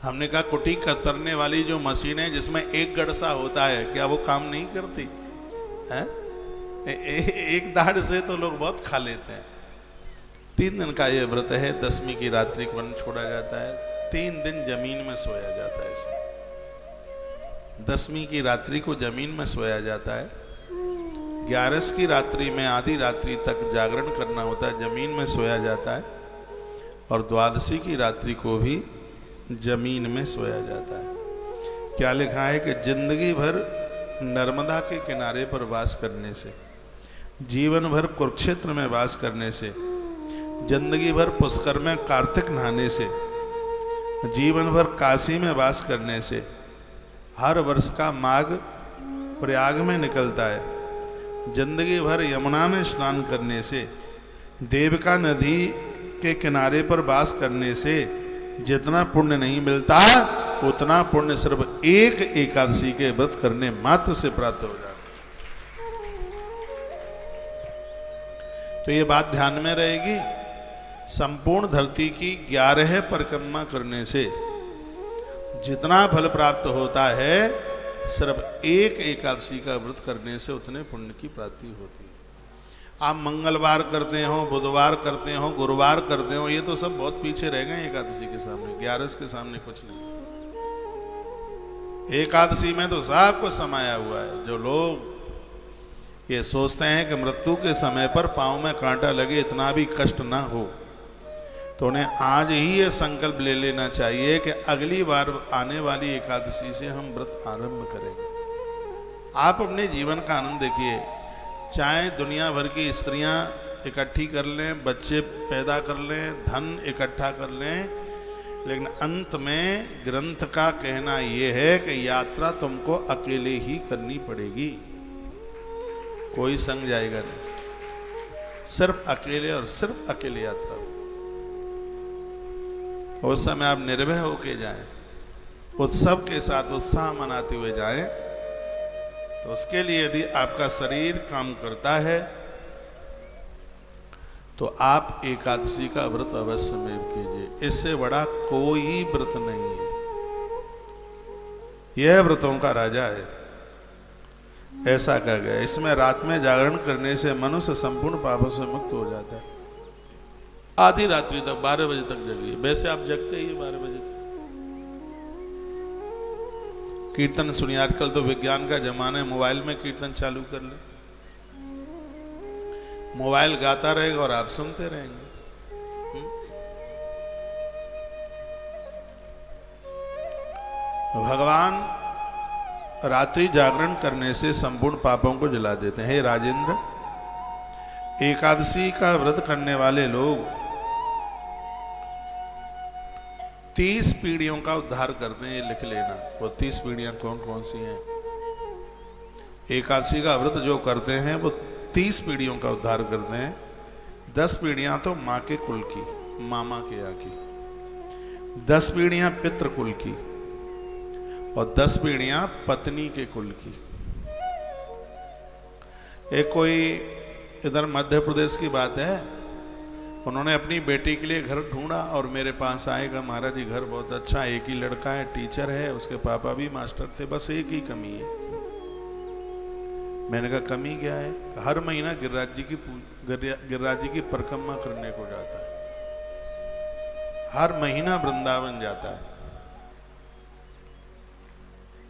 हमने कहा, कुटी कतरने वाली जो मशीन है जिसमें एक गड़सा होता है, क्या वो काम नहीं करती है? एक दाढ़ से तो लोग बहुत खा लेते हैं। 3 दिन का ये व्रत है। 10वीं की रात्रि को वन छोड़ा जाता है, 3 दिन जमीन में सोया जाता है। इसमें 10वीं की रात्रि को जमीन में सोया जाता है। 11 की रात्रि में आधी रात्रि तक जागरण करना होता है, जमीन में सोया जाता है। और द्वादशी की रात्रि को भी जमीन में सोया जाता है। क्या लिखा है कि जिंदगी भर नर्मदा के किनारे पर वास करने से, जीवन भर कुरुक्षेत्र में वास करने से, जिंदगी भर पुष्कर में कार्तिक नहाने से, जीवन भर काशी में वास करने से, हर वर्ष का माघ प्रयाग में निकलता है, जिंदगी भर यमुना में स्नान करने से, देविका नदी के किनारे पर वास करने से जितना पुण्य नहीं मिलता, उतना पुण्य सिर्फ एक एकादशी के व्रत करने मात्र से प्राप्त हो जाता है। तो ये बात ध्यान में रहेगी। संपूर्ण धरती की 11 परिक्रमा करने से जितना फल प्राप्त होता है, सिर्फ एक एकादशी का व्रत करने से उतने पुण्य की प्राप्ति होती है। आप मंगलवार करते हो, बुधवार करते हो, गुरुवार करते हो, ये तो सब बहुत पीछे रह गए एकादशी के सामने। 11 के सामने कुछ नहीं। एकादशी में तो सब कुछ समाया हुआ है। जो लोग ये सोचते हैं कि मृत्यु के समय पर पांव में कांटा लगे, इतना भी कष्ट ना हो, तो उन्हें आज ही ये संकल्प ले लेना चाहिए कि अगली बार आने वाली एकादशी से हम व्रत आरंभ करेंगे। आप अपने जीवन का आनंद देखिए। चाहे दुनिया भर की स्त्रियां इकट्ठी कर लें, बच्चे पैदा कर लें, धन इकट्ठा कर लें, लेकिन अंत में ग्रंथ का कहना यह है कि यात्रा तुमको अकेले ही करनी पड़ेगी। कोई संग जाएगा नहीं, सिर्फ अकेले और सिर्फ अकेले यात्रा। उस समय आप निर्भय होके जाएं, उत्सव के साथ उत्साह मनाते हुए जाएं। तो उसके लिए यदि आपका शरीर काम करता है तो आप एकादशी का व्रत अवश्य में कीजिए। इससे बड़ा कोई व्रत नहीं है, यह व्रतों का राजा है, ऐसा कहा गया। इसमें रात में जागरण करने से मनुष्य संपूर्ण पापों से मुक्त हो जाता है। आधी रात्रि तक 12 बजे तक जगिए, वैसे आप जगते ही 12 बजे तक। कीर्तन सुनिए, आजकल तो विज्ञान का जमाना है, मोबाइल में कीर्तन चालू कर ले, मोबाइल गाता रहेगा और आप सुनते रहेंगे। भगवान रात्रि जागरण करने से संपूर्ण पापों को जला देते हैं। हे राजेंद्र, एकादशी का व्रत करने वाले लोग 30 पीढ़ियों का उद्धार करते हैं, ये लिख लेना। वो 30 पीढ़ियां कौन कौन सी हैं? एकादशी का व्रत जो करते हैं वो 30 पीढ़ियों का उद्धार करते हैं। 10 पीढ़ियां तो माँ के कुल की, मामा के यहाँ की, 10 पीढ़ियां पितृ कुल की और 10 पीढ़ियां पत्नी के कुल की। एक कोई इधर मध्य प्रदेश की बात है, उन्होंने अपनी बेटी के लिए घर ढूंढा और मेरे पास आएगा, महाराज जी घर बहुत अच्छा, एक ही लड़का है, टीचर है, उसके पापा भी मास्टर थे, बस एक ही कमी है। मैंने कहा कमी क्या है? हर महीना गिरिराज जी की परिक्रमा करने को जाता है, हर महीना वृंदावन जाता है,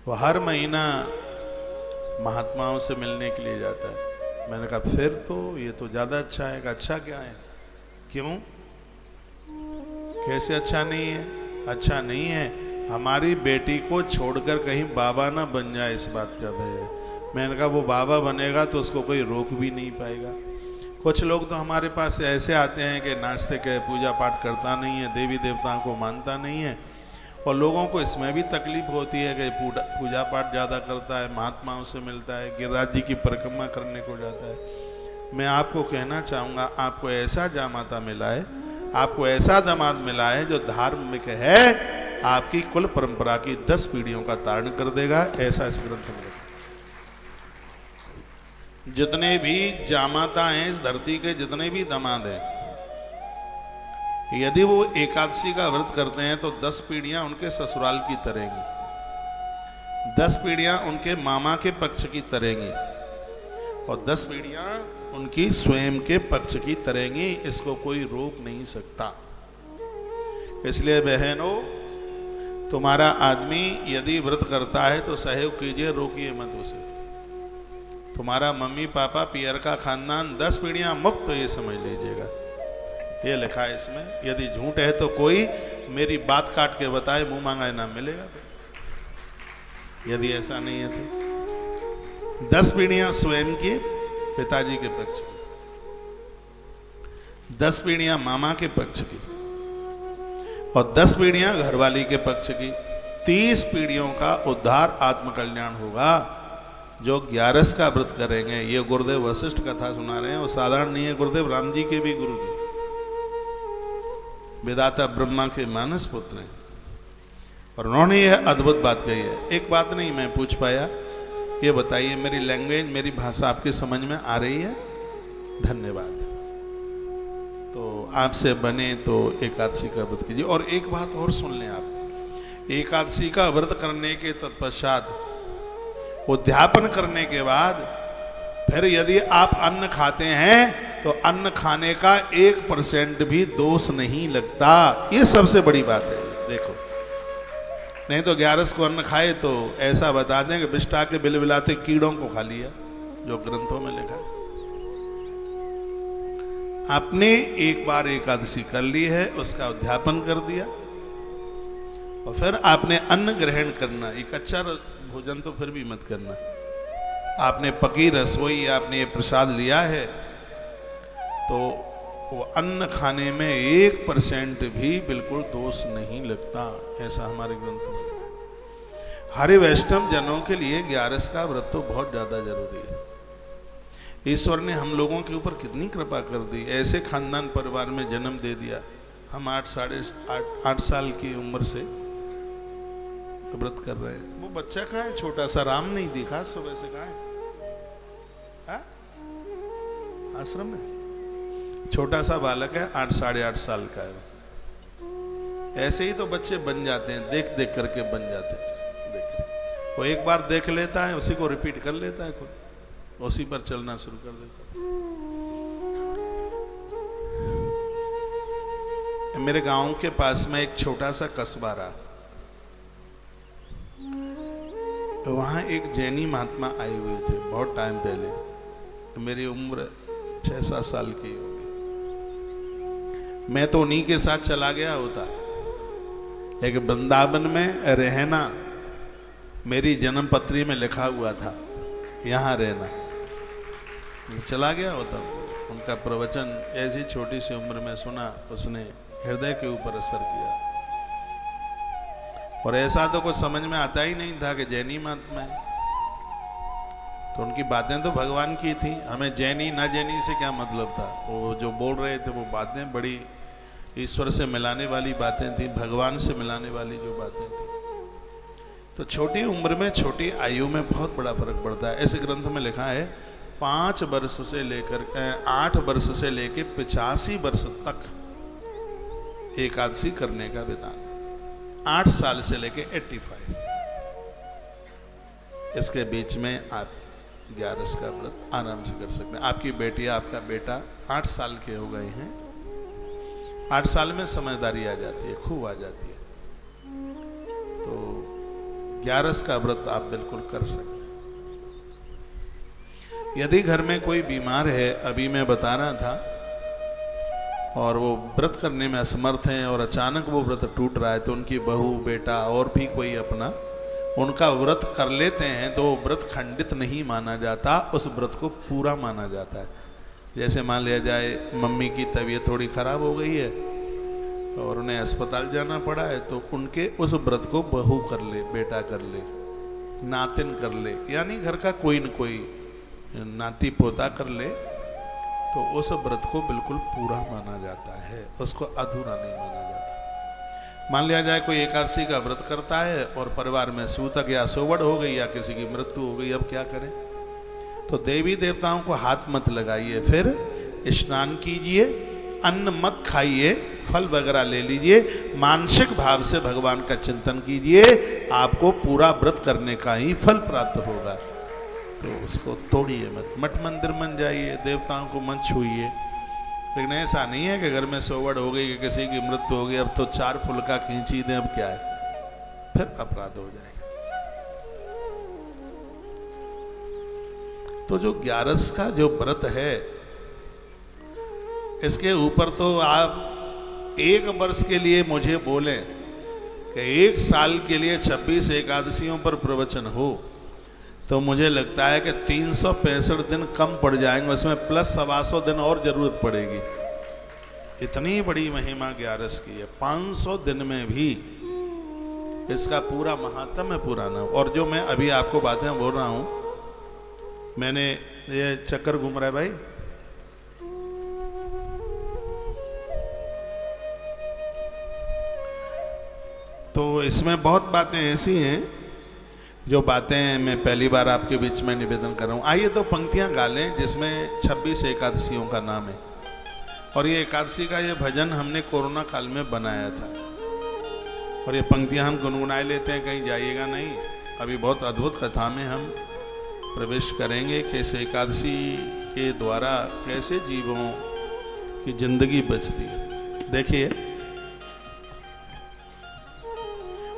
वो हर महीना महात्माओं से मिलने के लिए जाता है। मैंने कहा फिर तो ये तो ज्यादा अच्छा है। अच्छा क्या है? क्यों? कैसे अच्छा नहीं है? अच्छा नहीं है, हमारी बेटी को छोड़कर कहीं बाबा ना बन जाए, इस बात का भय है। मैंने कहा वो बाबा बनेगा तो उसको कोई रोक भी नहीं पाएगा। कुछ लोग तो हमारे पास ऐसे आते हैं कि नास्तिक है, पूजा पाठ करता नहीं है, देवी देवताओं को मानता नहीं है, और लोगों को इसमें भी तकलीफ होती है कि पूजा पाठ ज़्यादा करता है, महात्माओं से मिलता है, गिरिराज जी की परिक्रमा करने को जाता है। मैं आपको कहना चाहूँगा, आपको ऐसा जामाता मिला है, आपको ऐसा दामाद मिला है जो धार्मिक है, आपकी कुल परंपरा की 10 पीढ़ियों का तारण कर देगा, ऐसा इस ग्रंथ में। जितने भी जामाता हैं इस धरती के, जितने भी दामाद हैं, यदि वो एकादशी का व्रत करते हैं तो 10 पीढ़ियां उनके ससुराल की तरेंगी, 10 पीढ़ियां उनके मामा के पक्ष की तरेंगी और 10 पीढ़ियां उनकी स्वयं के पक्ष की तरेंगी। इसको कोई रोक नहीं सकता। इसलिए बहनों, तुम्हारा आदमी यदि व्रत करता है तो सहयोग कीजिए, रोकिए मत उसे। तुम्हारा मम्मी पापा पियर का खानदान 10 पीढ़ियां मुक्त, ये समझ लीजिएगा, ये लिखा है इसमें। यदि झूठ है तो कोई मेरी बात काट के बताए, मुंह मांगा इनाम मिलेगा। तो यदि ऐसा नहीं है तो 10 पीढ़ियां स्वयं की, पिताजी के पक्ष की, 10 पीढ़ियां मामा के पक्ष की और 10 पीढ़ियां घरवाली के पक्ष की। 30 पीढ़ियों का उद्धार आत्मकल्याण होगा जो 11 का व्रत करेंगे। ये गुरुदेव वशिष्ठ कथा सुना रहे हैं, वो साधारण नहीं है, गुरुदेव राम जी के भी गुरु जी, विधाता ब्रह्मा के मानस पुत्र हैं, और उन्होंने यह अद्भुत बात कही है। एक बात नहीं मैं पूछ पाया, ये बताइए, मेरी लैंग्वेज, मेरी भाषा आपके समझ में आ रही है? धन्यवाद। तो आपसे बने तो एकादशी का व्रत कीजिए। और एक बात और सुन लें आप, एकादशी का व्रत करने के तत्पश्चात, उद्यापन करने के बाद, फिर यदि आप अन्न खाते हैं तो अन्न खाने का 1% भी दोष नहीं लगता। ये सबसे बड़ी बात है। देखो, नहीं तो 11 को अन्न खाए तो ऐसा बता दें कि बिष्टा के बिलबिलाते कीड़ों को खा लिया, जो ग्रंथों में लिखा है। आपने एक बार एकादशी कर ली है, उसका उद्यापन कर दिया, और फिर आपने अन्न ग्रहण करना। एक कच्चा भोजन तो फिर भी मत करना। आपने पकी रसोई, आपने ये प्रसाद लिया है, तो वो अन्न खाने में 1% भी बिल्कुल दोष नहीं लगता, ऐसा हमारे ग्रंथ में। हरे वैष्णव जनों के लिए 11 का व्रत तो बहुत ज्यादा जरूरी है। ईश्वर ने हम लोगों के ऊपर कितनी कृपा कर दी, ऐसे खानदान परिवार में जन्म दे दिया। हम 8 साल की उम्र से व्रत कर रहे हैं। वो बच्चा कहाँ है? छोटा सा राम नहीं दिखा सुबह से, कहाँ है? हाँ? आश्रम में छोटा सा बालक है, 8 साढ़े 8 साल का है। ऐसे ही तो बच्चे बन जाते हैं, देख देख करके बन जाते हैं। देख, वो एक बार देख लेता है, उसी को रिपीट कर लेता है, खुद उसी पर चलना शुरू कर देता है। मेरे गांव के पास में एक छोटा सा कस्बा रहा, वहां एक जैनी महात्मा आए हुए थे बहुत टाइम पहले। मेरी उम्र 6-7 साल की होगी। मैं तो उन्हीं के साथ चला गया होता, लेकिन वृंदावन में रहना मेरी जन्म पत्री में लिखा हुआ था, यहाँ रहना। चला गया होता। उनका प्रवचन ऐसी छोटी सी उम्र में सुना, उसने हृदय के ऊपर असर किया। और ऐसा तो कुछ समझ में आता ही नहीं था कि जैनी महात्मा है। तो उनकी बातें तो भगवान की थी, हमें जैनी ना जैनी से क्या मतलब था। वो जो बोल रहे थे वो बातें बड़ी ईश्वर से मिलाने वाली बातें थी, भगवान से मिलाने वाली जो बातें थी। तो छोटी उम्र में, छोटी आयु में बहुत बड़ा फर्क पड़ता है। ऐसे ग्रंथ में लिखा है 5 वर्ष से लेकर 8 वर्ष से लेकर 85 वर्ष तक एकादशी करने का विधान। 8 साल से लेकर 85, इसके बीच में आप 11 का व्रत आराम से कर सकते हैं। आपकी बेटी, आपका बेटा 8 साल के हो गए हैं, 8 साल में समझदारी आ जाती है, खूब आ जाती है। तो 11 का व्रत आप बिल्कुल कर सकते हैं। यदि घर में कोई बीमार है, अभी मैं बता रहा था, और वो व्रत करने में असमर्थ हैं और अचानक वो व्रत टूट रहा है, तो उनकी बहू, बेटा और भी कोई अपना उनका व्रत कर लेते हैं, तो व्रत खंडित नहीं माना जाता, उस व्रत को पूरा माना जाता है। जैसे मान लिया जाए मम्मी की तबीयत थोड़ी खराब हो गई है और उन्हें अस्पताल जाना पड़ा है, तो उनके उस व्रत को बहू कर ले, बेटा कर ले, नातिन कर ले, यानी घर का कोई न कोई नाती पोता कर ले, तो उस व्रत को बिल्कुल पूरा माना जाता है, उसको अधूरा नहीं माना जाता। मान लिया जाए कोई एकादशी का व्रत करता है और परिवार में सूतक या सोवड़ हो गई या किसी की मृत्यु हो गई, अब क्या करें? तो देवी देवताओं को हाथ मत लगाइए, फिर स्नान कीजिए, अन्न मत खाइए, फल वगैरह ले लीजिए, मानसिक भाव से भगवान का चिंतन कीजिए, आपको पूरा व्रत करने का ही फल प्राप्त होगा। तो उसको तोड़िए मत, मठ मंदिर मन जाइए, देवताओं को मत छूइए। लेकिन ऐसा नहीं है कि घर में सोवड़ हो गई, कि किसी की मृत्यु हो गई, अब तो 4 फुलका खींची दें, अब क्या है, फिर अपराध हो जाएगा। तो जो 11 का जो व्रत है, इसके ऊपर तो आप 1 वर्ष के लिए मुझे बोलें कि 1 साल के लिए 26 एकादशियों पर प्रवचन हो, तो मुझे लगता है कि 365 दिन कम पड़ जाएंगे, उसमें प्लस 125 दिन और जरूरत पड़ेगी। इतनी बड़ी महिमा 11 की है, 500 दिन में भी इसका पूरा महात्म्य पूरा ना हो। और जो मैं अभी आपको बातें बोल रहा हूं, मैंने ये चक्कर घूम रहा है भाई, तो इसमें बहुत बातें ऐसी हैं जो बातें मैं पहली बार आपके बीच में निवेदन कर रहा हूँ। आइए तो पंक्तियां गा लें जिसमें 26 एकादशियों का नाम है। और ये एकादशी का ये भजन हमने कोरोना काल में बनाया था, और ये पंक्तियां हम गुनगुनाए लेते हैं, कहीं जाइएगा नहीं। अभी बहुत अद्भुत कथा में हम प्रवेश करेंगे कि इस एकादशी के द्वारा कैसे जीवों की जिंदगी बचती है। देखिए,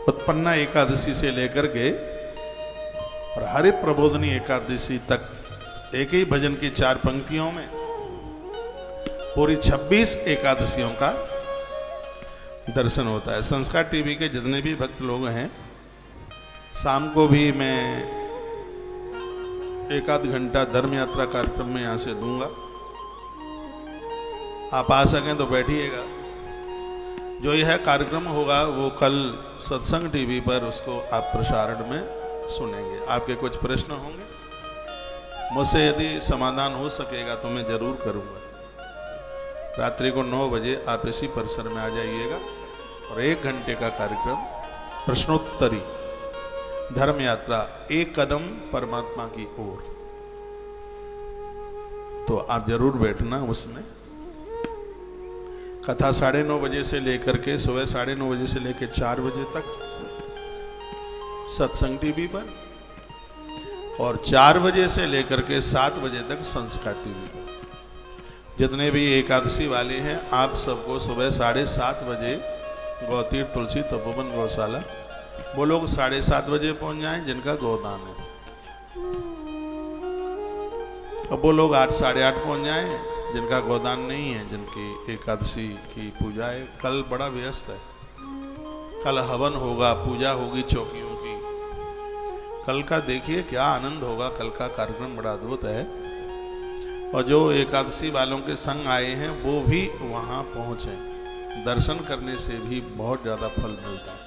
उत्पन्ना एकादशी से लेकर के और हरि प्रबोधनी एकादशी तक एक ही भजन की 4 पंक्तियों में पूरी 26 एकादशियों का दर्शन होता है। संस्कार टीवी के जितने भी भक्त लोग हैं, शाम को भी मैं 1-8 घंटा धर्म यात्रा कार्यक्रम में यहाँ से दूंगा। आप आ सकें तो बैठिएगा। जो यह कार्यक्रम होगा वो कल सत्संग टीवी पर उसको आप प्रसारण में सुनेंगे। आपके कुछ प्रश्न होंगे, मुझसे यदि समाधान हो सकेगा तो मैं जरूर करूंगा। रात्रि को 9 बजे आप इसी परिसर में आ जाइएगा और 1 घंटे का कार्यक्रम प्रश्नोत्तरी धर्म यात्रा, एक कदम परमात्मा की ओर। तो आप जरूर बैठना उसमें। कथा 9:30 बजे से लेकर के सुबह 9:30 बजे से लेकर 4 बजे तक सत्संग टीवी पर, और 4 बजे से लेकर के 7 बजे तक संस्कार टीवी पर। जितने भी एकादशी वाले हैं आप सबको सुबह 7:30 बजे गौतीर्थ तुलसी तपोवन गौशाला, वो लोग 7:30 बजे पहुंच जाएं जिनका गोदान है, अब वो लोग 8, 8:30 पहुंच जाएं जिनका गोदान नहीं है, जिनकी एकादशी की पूजा है। कल बड़ा व्यस्त है, कल हवन होगा, पूजा होगी चौकियों की। कल का देखिए क्या आनंद होगा, कल का कार्यक्रम बड़ा अद्भुत है। और जो एकादशी वालों के संग आए हैं वो भी वहाँ पहुँचे, दर्शन करने से भी बहुत ज़्यादा फल मिलता है।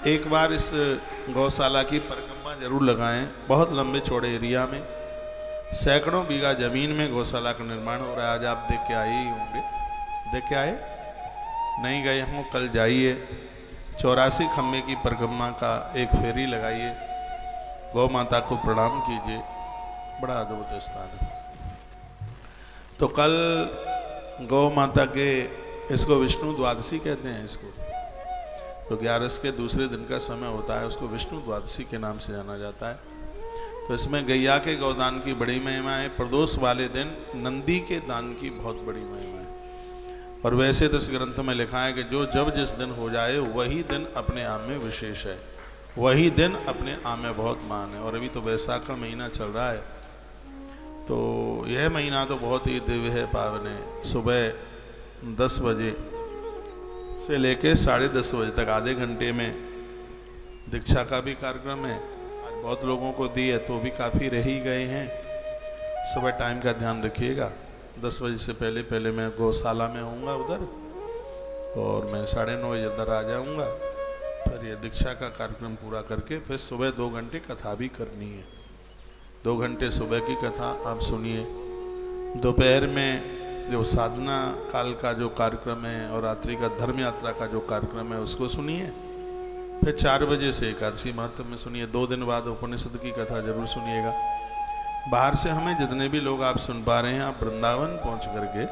एक बार इस गौशाला की परिक्रमा जरूर लगाएं। बहुत लंबे चौड़े एरिया में सैकड़ों बीघा जमीन में गौशाला का निर्माण हो रहा है। आज आप देख के आए ही होंगे, देख के आए, नहीं गए हों कल जाइए। 84 खम्भे की परिक्रमा का एक फेरी लगाइए, गौ माता को प्रणाम कीजिए, बड़ा अद्भुत स्थान है। तो कल गौ माता के, इसको विष्णु द्वादशी कहते हैं इसको, तो 11 के दूसरे दिन का समय होता है, उसको विष्णु द्वादशी के नाम से जाना जाता है। तो इसमें गैया के गौदान की बड़ी महिमा है। प्रदोष वाले दिन नंदी के दान की बहुत बड़ी महिमा है। और वैसे तो इस ग्रंथ में लिखा है कि जो जब जिस दिन हो जाए वही दिन अपने आप में विशेष है, वही दिन अपने आप में बहुत मान है। और अभी तो वैशाख का महीना चल रहा है, तो यह महीना तो बहुत ही दिव्य है, पावन है। सुबह 10 बजे से लेके 10:30 बजे तक आधे घंटे में दीक्षा का भी कार्यक्रम है। आज बहुत लोगों को दी है तो भी काफ़ी रह ही गए हैं। सुबह टाइम का ध्यान रखिएगा। 10 बजे से पहले पहले मैं गौशाला में होऊंगा उधर, और मैं 9:30 बजे इधर आ जाऊंगा। फिर ये दीक्षा का कार्यक्रम पूरा करके फिर सुबह 2 घंटे कथा भी करनी है। 2 घंटे सुबह की कथा आप सुनिए। दोपहर में जो साधना काल का जो कार्यक्रम है और रात्रि का धर्म यात्रा का जो कार्यक्रम है उसको सुनिए। फिर 4 बजे से एकादशी महत्व में सुनिए। 2 दिन बाद उपनिषद की कथा जरूर सुनिएगा। बाहर से हमें जितने भी लोग आप सुन पा रहे हैं, आप वृंदावन पहुंच करके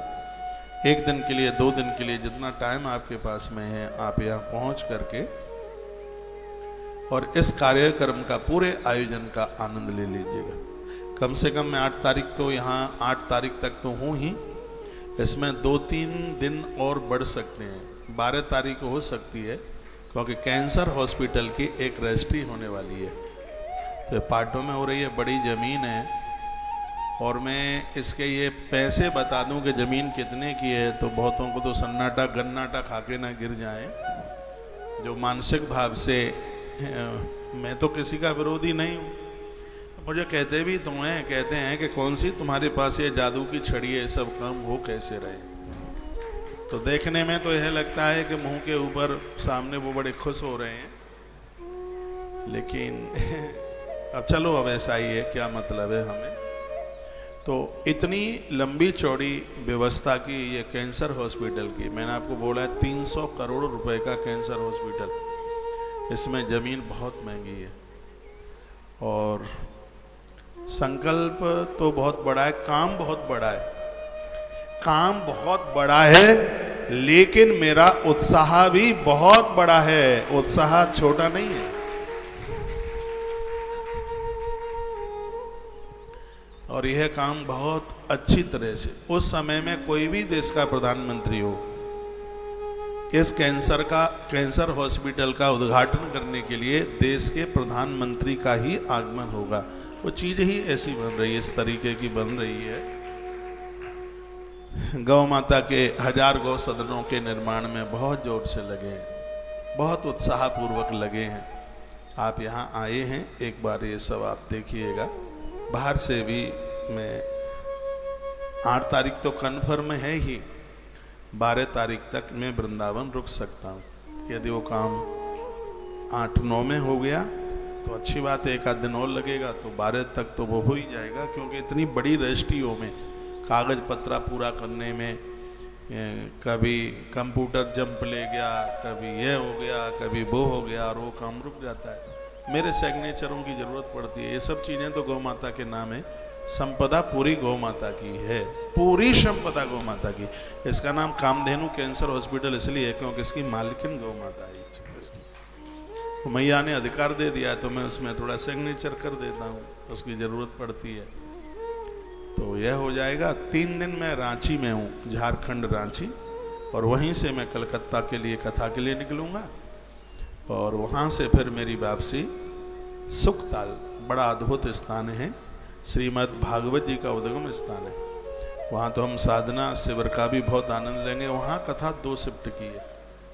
1 दिन के लिए, 2 दिन के लिए, जितना टाइम आपके पास में है, आप यहाँ पहुंच करके और इस कार्यक्रम का पूरे आयोजन का आनंद ले लीजिएगा। कम से कम मैं 8 तारीख तो यहाँ 8 तारीख तक तो हूँ ही, इसमें 2-3 दिन और बढ़ सकते हैं। 12 तारीख हो सकती है, क्योंकि कैंसर हॉस्पिटल की एक रजिस्ट्री होने वाली है, तो पार्टों में हो रही है। बड़ी ज़मीन है, और मैं इसके ये पैसे बता दूं कि ज़मीन कितने की है, तो बहुतों को तो सन्नाटा गन्नाटा खा के ना गिर जाए। जो मानसिक भाव से, मैं तो किसी का विरोधी नहीं हूँ, मुझे कहते भी तो हैं, कहते हैं कि कौन सी तुम्हारे पास ये जादू की छड़ी है, सब काम हो कैसे रहे। तो देखने में तो यह लगता है कि मुंह के ऊपर सामने वो बड़े खुश हो रहे हैं, लेकिन अब चलो, अब ऐसा ही है, क्या मतलब है हमें। तो इतनी लंबी चौड़ी व्यवस्था की ये कैंसर हॉस्पिटल की, मैंने आपको बोला है 300 करोड़ रुपए का कैंसर हॉस्पिटल। इसमें ज़मीन बहुत महंगी है, और संकल्प तो बहुत बड़ा है, काम बहुत बड़ा है, काम बहुत बड़ा है, लेकिन मेरा उत्साह भी बहुत बड़ा है। उत्साह छोटा नहीं है। और यह काम बहुत अच्छी तरह से, उस समय में कोई भी देश का प्रधानमंत्री हो, इस कैंसर हॉस्पिटल का उद्घाटन करने के लिए देश के प्रधानमंत्री का ही आगमन होगा। वो चीज़ ही ऐसी बन रही है, इस तरीके की बन रही है। गौ माता के 1000 गौ सदनों के निर्माण में बहुत जोर से लगे हैं, बहुत उत्साहपूर्वक लगे हैं। आप यहाँ आए हैं, एक बार ये सब आप देखिएगा। बाहर से भी मैं 8 तारीख तो कन्फर्म है ही, 12 तारीख तक मैं वृंदावन रुक सकता हूँ। यदि वो काम 8-9 में हो गया तो अच्छी बात है, 1 आध दिन और लगेगा तो 12 तक तो वो हो ही जाएगा, क्योंकि इतनी बड़ी रजिस्ट्रियों में कागज पत्रा पूरा करने में कभी कंप्यूटर जंप ले गया, कभी ये हो गया, कभी वो हो गया, और वो काम रुक जाता है। मेरे सिग्नेचरों की जरूरत पड़ती है। ये सब चीजें तो गौ माता के नाम है। संपदा पूरी गौ माता की है, पूरी संपदा गौ माता की। इसका नाम कामधेनु कैंसर हॉस्पिटल इसलिए है क्योंकि इसकी मालिकिन गौ माता है। तो मैया ने अधिकार दे दिया है तो मैं उसमें थोड़ा सिग्नेचर कर देता हूँ, उसकी जरूरत पड़ती है। तो यह हो जाएगा। 3 दिन मैं रांची में हूँ, झारखंड रांची, और वहीं से मैं कलकत्ता के लिए कथा के लिए निकलूँगा और वहाँ से फिर मेरी वापसी। सुखताल बड़ा अद्भुत स्थान है, श्रीमद् भागवत जी का उद्गम स्थान है। वहाँ तो हम साधना शिविर का भी बहुत आनंद लेंगे। वहाँ कथा 2 शिफ्ट की है,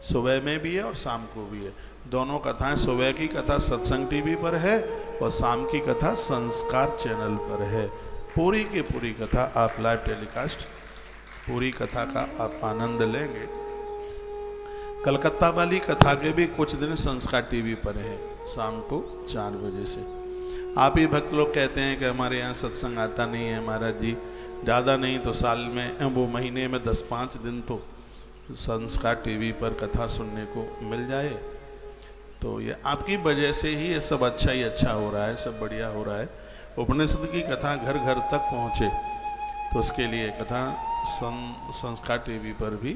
सुबह में भी है और शाम को भी है। दोनों कथाएं, सुबह की कथा सत्संग टीवी पर है और शाम की कथा संस्कार चैनल पर है। पूरी की पूरी कथा आप लाइव टेलीकास्ट, पूरी कथा का आप आनंद लेंगे। कलकत्ता वाली कथा के भी कुछ दिन संस्कार टीवी पर है, शाम को 4 बजे से। आप ही भक्त लोग कहते हैं कि हमारे यहाँ सत्संग आता नहीं है महाराज जी, ज़्यादा नहीं तो साल में, वो महीने में 10-5 दिन तो संस्कार टीवी पर कथा सुनने को मिल जाए। तो ये आपकी वजह से ही ये सब अच्छा ही अच्छा हो रहा है, सब बढ़िया हो रहा है। उपनिषद की कथा घर घर तक पहुँचे तो उसके लिए कथा संस्कार टीवी पर भी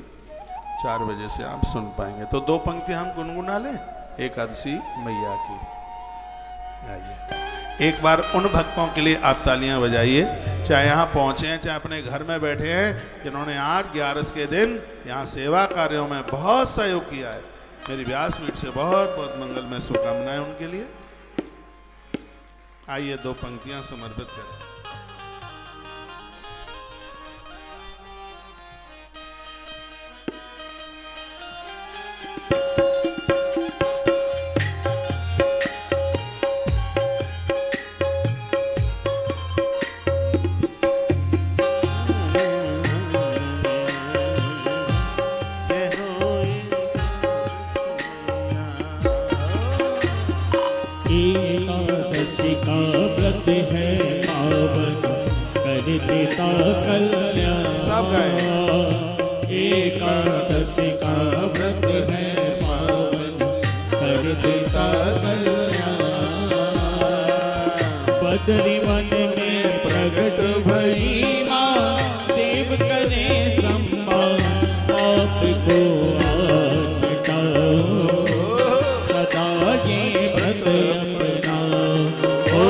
4 बजे से आप सुन पाएंगे। तो 2 पंक्तियाँ हम गुनगुना लें एकादशी मैया की। आइए एक बार उन भक्तों के लिए आप तालियां बजाइए, चाहे यहाँ पहुँचे हैं चाहे अपने घर में बैठे हैं, जिन्होंने 8-11 के दिन यहाँ सेवा कार्यों में बहुत सहयोग किया है। मेरी व्यासपीठ से बहुत बहुत मंगलमय शुभकामनाएं उनके लिए। आइए 2 पंक्तियां समर्पित करें। एकादशी का व्रत है पावन, कर देता कल्याण। सब गाएं। एकादशी का व्रत है पावन, कर देता कल्याण। बदरी वन में प्रगट भई माँ, देव करे सम्मान, आपको आज मिटाओ सदा ये व्रत अपना। ओ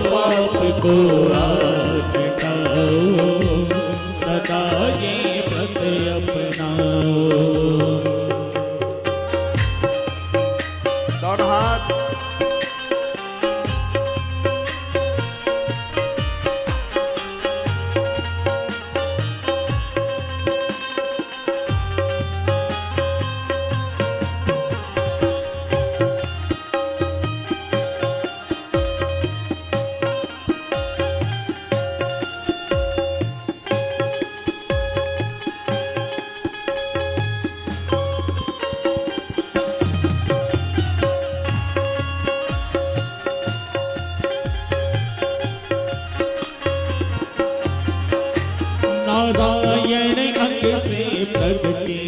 पाप को आज मिटाओ सदा ये व्रत अपनाओ। दोनों हाथ। नारायण अंग से प्रगति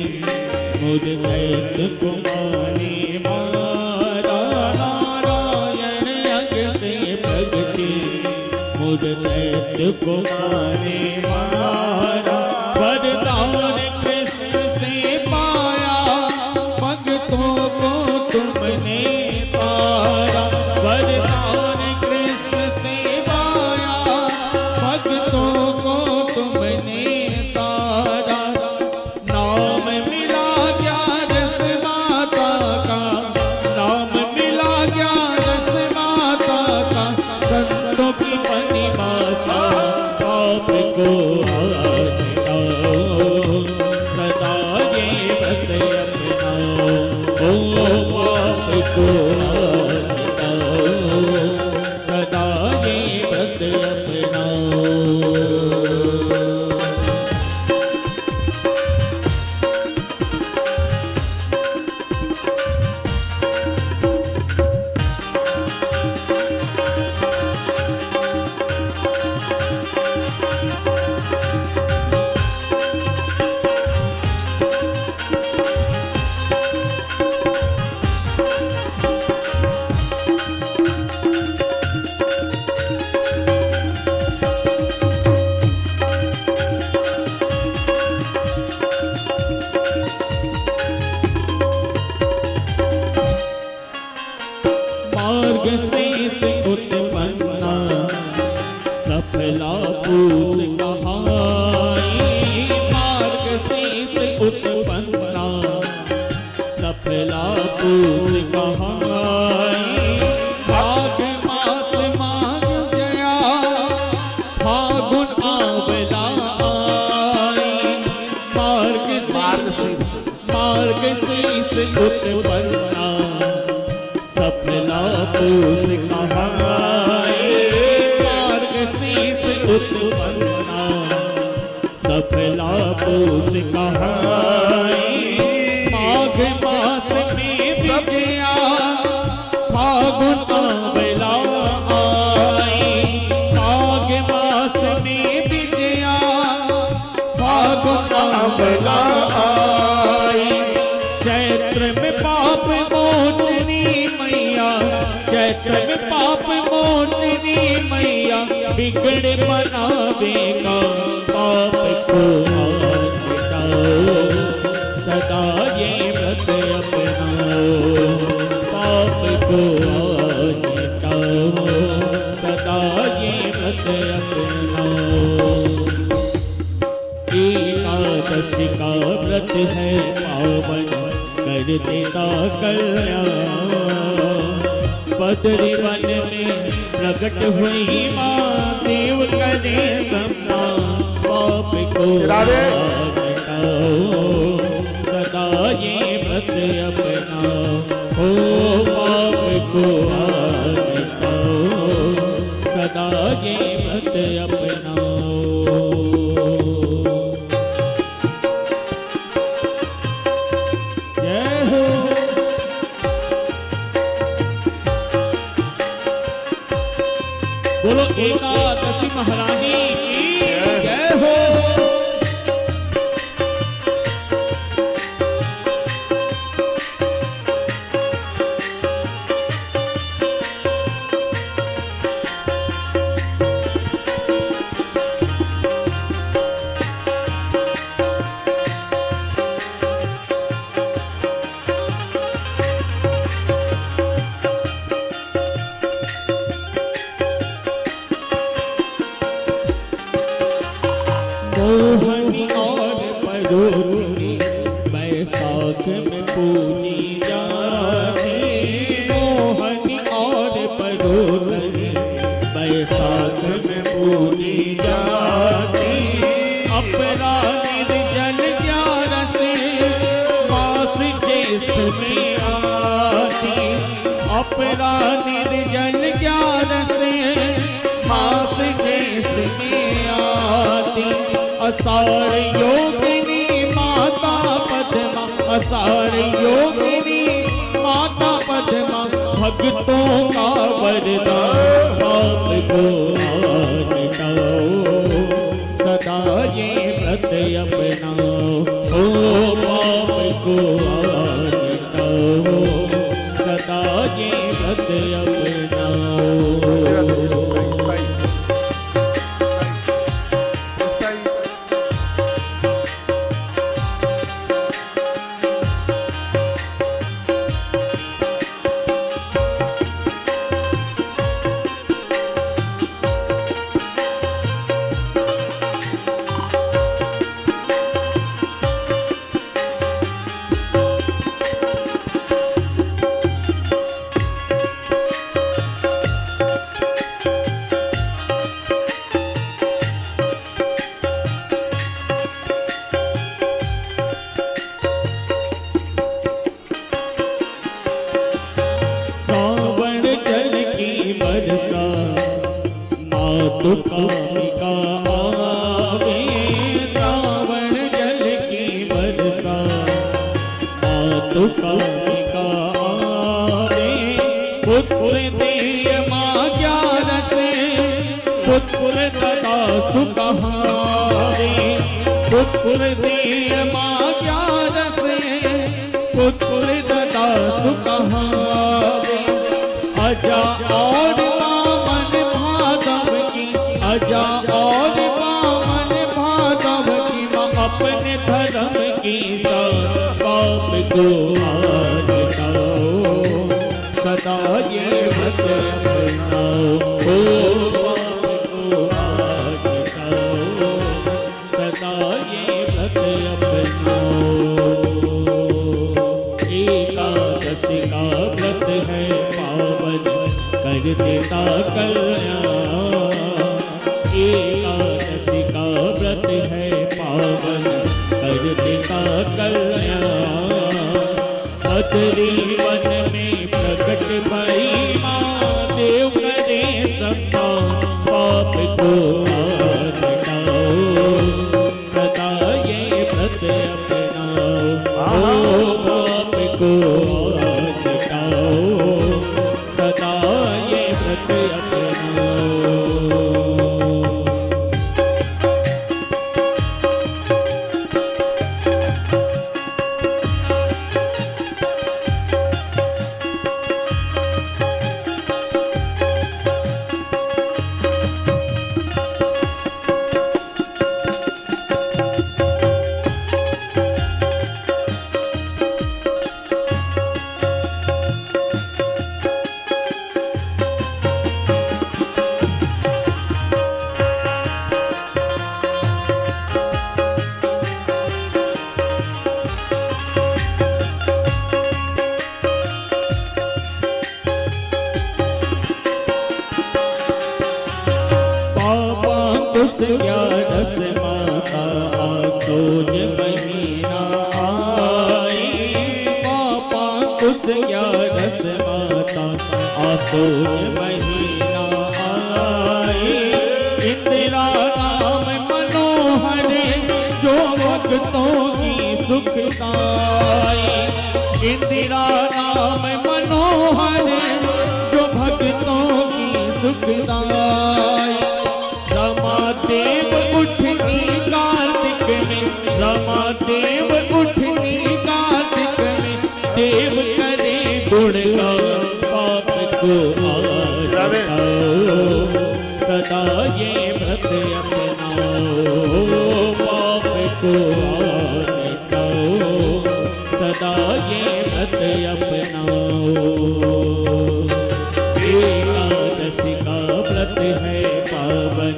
मुझ दैत्य कुमारी मारा। नारायण अंग से प्रगति मुझ दैत्य कुमारी मारा। वरदान कृष्ण से पाया, भक्तों को तुमने तारा। वरदान कृष्ण से पाया, भक्तों को तुमने तारा। नाम मिला क्या रस माता का, नाम मिला क्या रस माता का। संतों की परिभाषा आपको उत्पन्ना सफला पूज कहाई माघ मास माघ जया फागुन आवला आई मार्ग शीस उत्पन्ना सफला पूज कहाई मार्ग शीस उत्पन्ना सफला पूज कहाई माघ मास में विजया फागुन आवला आई माघ मास में विजया फागुन आवला आई चैत्र में पाप मोचनी मैया चैत्र में पाप मोचनी मैया बिगड़ बनावेगा पाप को मिटाओ सदा ये व्रत अपनाओ पाप को मिटाओ सदा ये व्रत अपनाओ एकादशी का व्रत है पावन कर देता कल्याण बद्री वन में प्रकट हुई माँ देव करे सम्मान पाप को मिटाओ सदा ये व्रत अपनाओ हो पाप को मिटाओ सदा ये व्रत अपनाओ बोलो एकादशी महारानी की जय हो। मोहनी और परोनी बैसाख में पूजी जाती मोहनी और परोनी बैसाख में पूजी जाती अपरा निर्जल 11 से मास ज्येष्ठ में आती अपरा निर्जल 11 से मास ज्येष्ठ में आती अषाढ़ योगिनी माता पद्मा अषाढ़ योगिनी माता पद्मा भक्तों का वरदान पाप को मिटाओ सदा ये व्रत अपनाओ ओ पाप को मिटाओ सदा ये व्रत अपनाओ कामिका आवे सावन जल की बरसा मातु कामिका आवे पुत्र दिय माँ 11 से पुत्र तथा सुकहारे पुत्र दिय माँ 11 से पुत्र तथा सुकहारे अजा और अजा और बामन भादव की माँ अपने धर्म की साथ पाप को मिटाओ सदा ये व्रत अपनाओ ओ पाप को मिटाओ सदा ये व्रत अपनाओ कर देता कल्याण। एकादशी का व्रत है पावन कर देता कल्याण। बदरी वन में प्रकट भई माँ देव करे सबका पाप को आज मिटाओ। सदा ये व्रत अपनाओ पाप को आज मिटाओ। सदा ये व्रत अपनाओ। कुछ 11 माता आसोज महीना आई। पापा कुछ 11 माता आसोज महीना आई। इंदिरा नाम मनोहर जो भक्तों की सुखदाई। इंदिरा नाम मनोहर जो भक्तों की सुखदाई। रमादेव उठनी कार्तिक में, रमादेव उठनी कार्तिक में, देव करे गुणगान पाप को आज मिटाओ। सदा ये व्रत अपनाओ पाप को आज मिटाओ। सदा ये व्रत अपनाओ। एकादशी का व्रत है पावन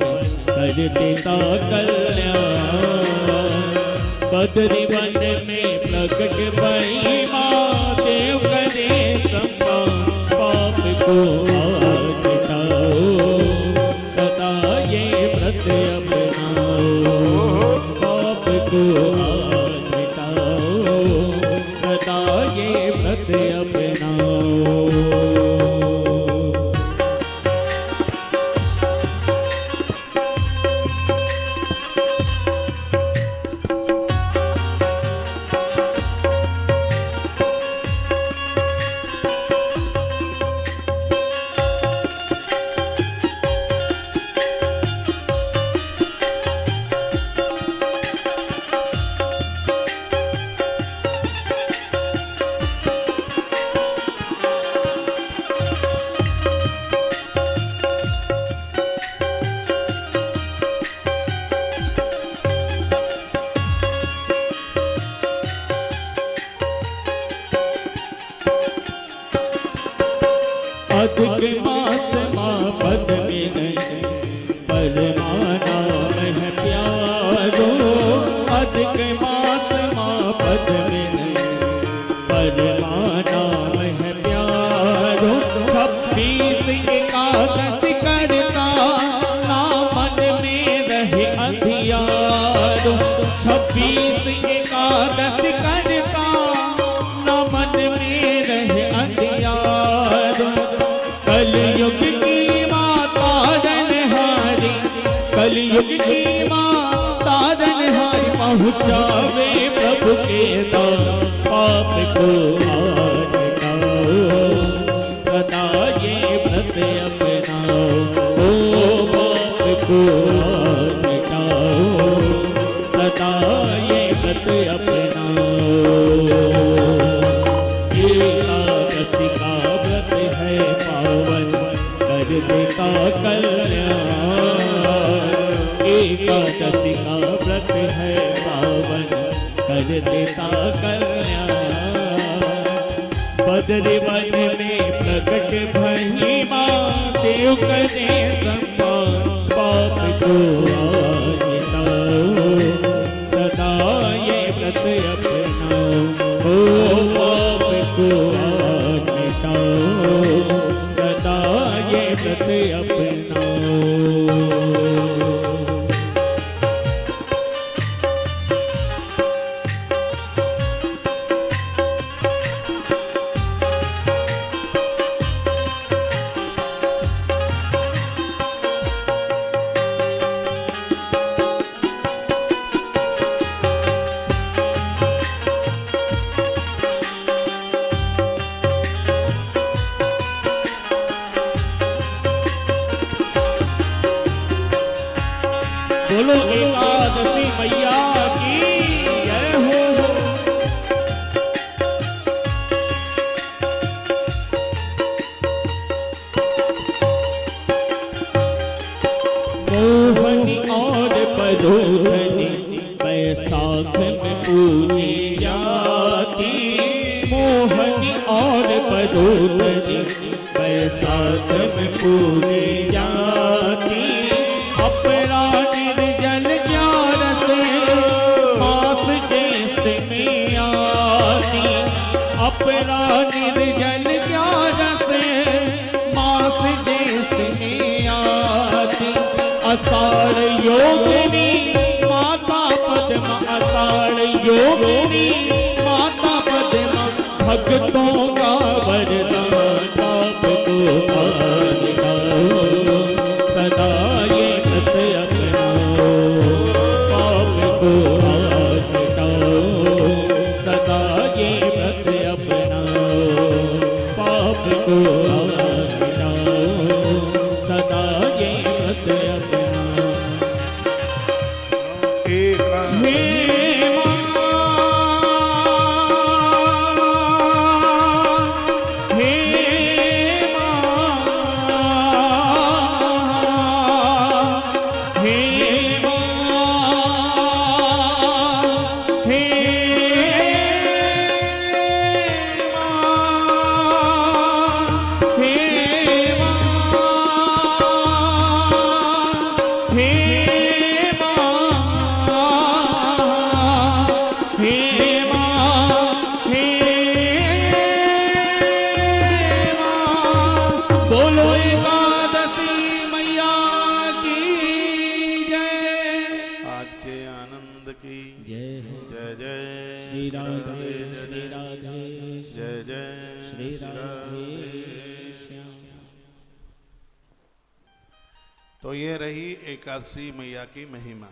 कर देता कल्याण। बदरी वन में प्रकट भई माँ देव करे सबका पाप को आज मिटाओ। सदा ये व्रत अपनाओ पाप को आज मिटाओ। सदा ये व्रत अपनाओ। अधिक मास माँ पद में नहीं परमाना है प्यारो। अधिक मास माँ पद में नहीं परमाना है प्यारो। 26 एकादशी करता ना मन में रहे अंधियारो। 26 एकादशी करता ना मन में रहे अंधियारो। कलयुग की माता तारनहारी, कलयुग की माता तारनहारी पहुँचावे प्रभु के दान पाप को आज मिटाओ। सदा ये व्रत अपनाओ पाप को आज मिटाओ। सदा ये व्रत अपनाओ। एकादशी का व्रत है पावन कर देता कल्याण। एकादशी का व्रत है पावन कर देता कल्याण। बदरी वन में प्रकट भई माँ देव करे सबका पाप को आज मिटाओ। सदा ये व्रत अपनाओ पाप को आज मिटाओ। सदा ये हाथ में पूरी जाती, अपरा निर्जल ज्ञान से मास ज्येष्ठ में आती, अपरा निर्जल ज्ञान से मास ज्येष्ठ में आती। आषाढ़ योगिनी माता पद्मा, आषाढ़ योगिनी माता पद्मा, भक्तों का वरदान आपको आज गाओ, सदा ये व्रत अपनाओ, आपको आज गाओ, सदा ये व्रत अपनाओ, पाप को आज गाओ, सदा ये व्रत अपनाओ। बोलो एकादशी मैया की जय। आज के आनंद की जय हो। जय जय श्री राधे श्री जय राधे जय श्री राधे श्याम। तो ये रही एकादशी मैया की महिमा।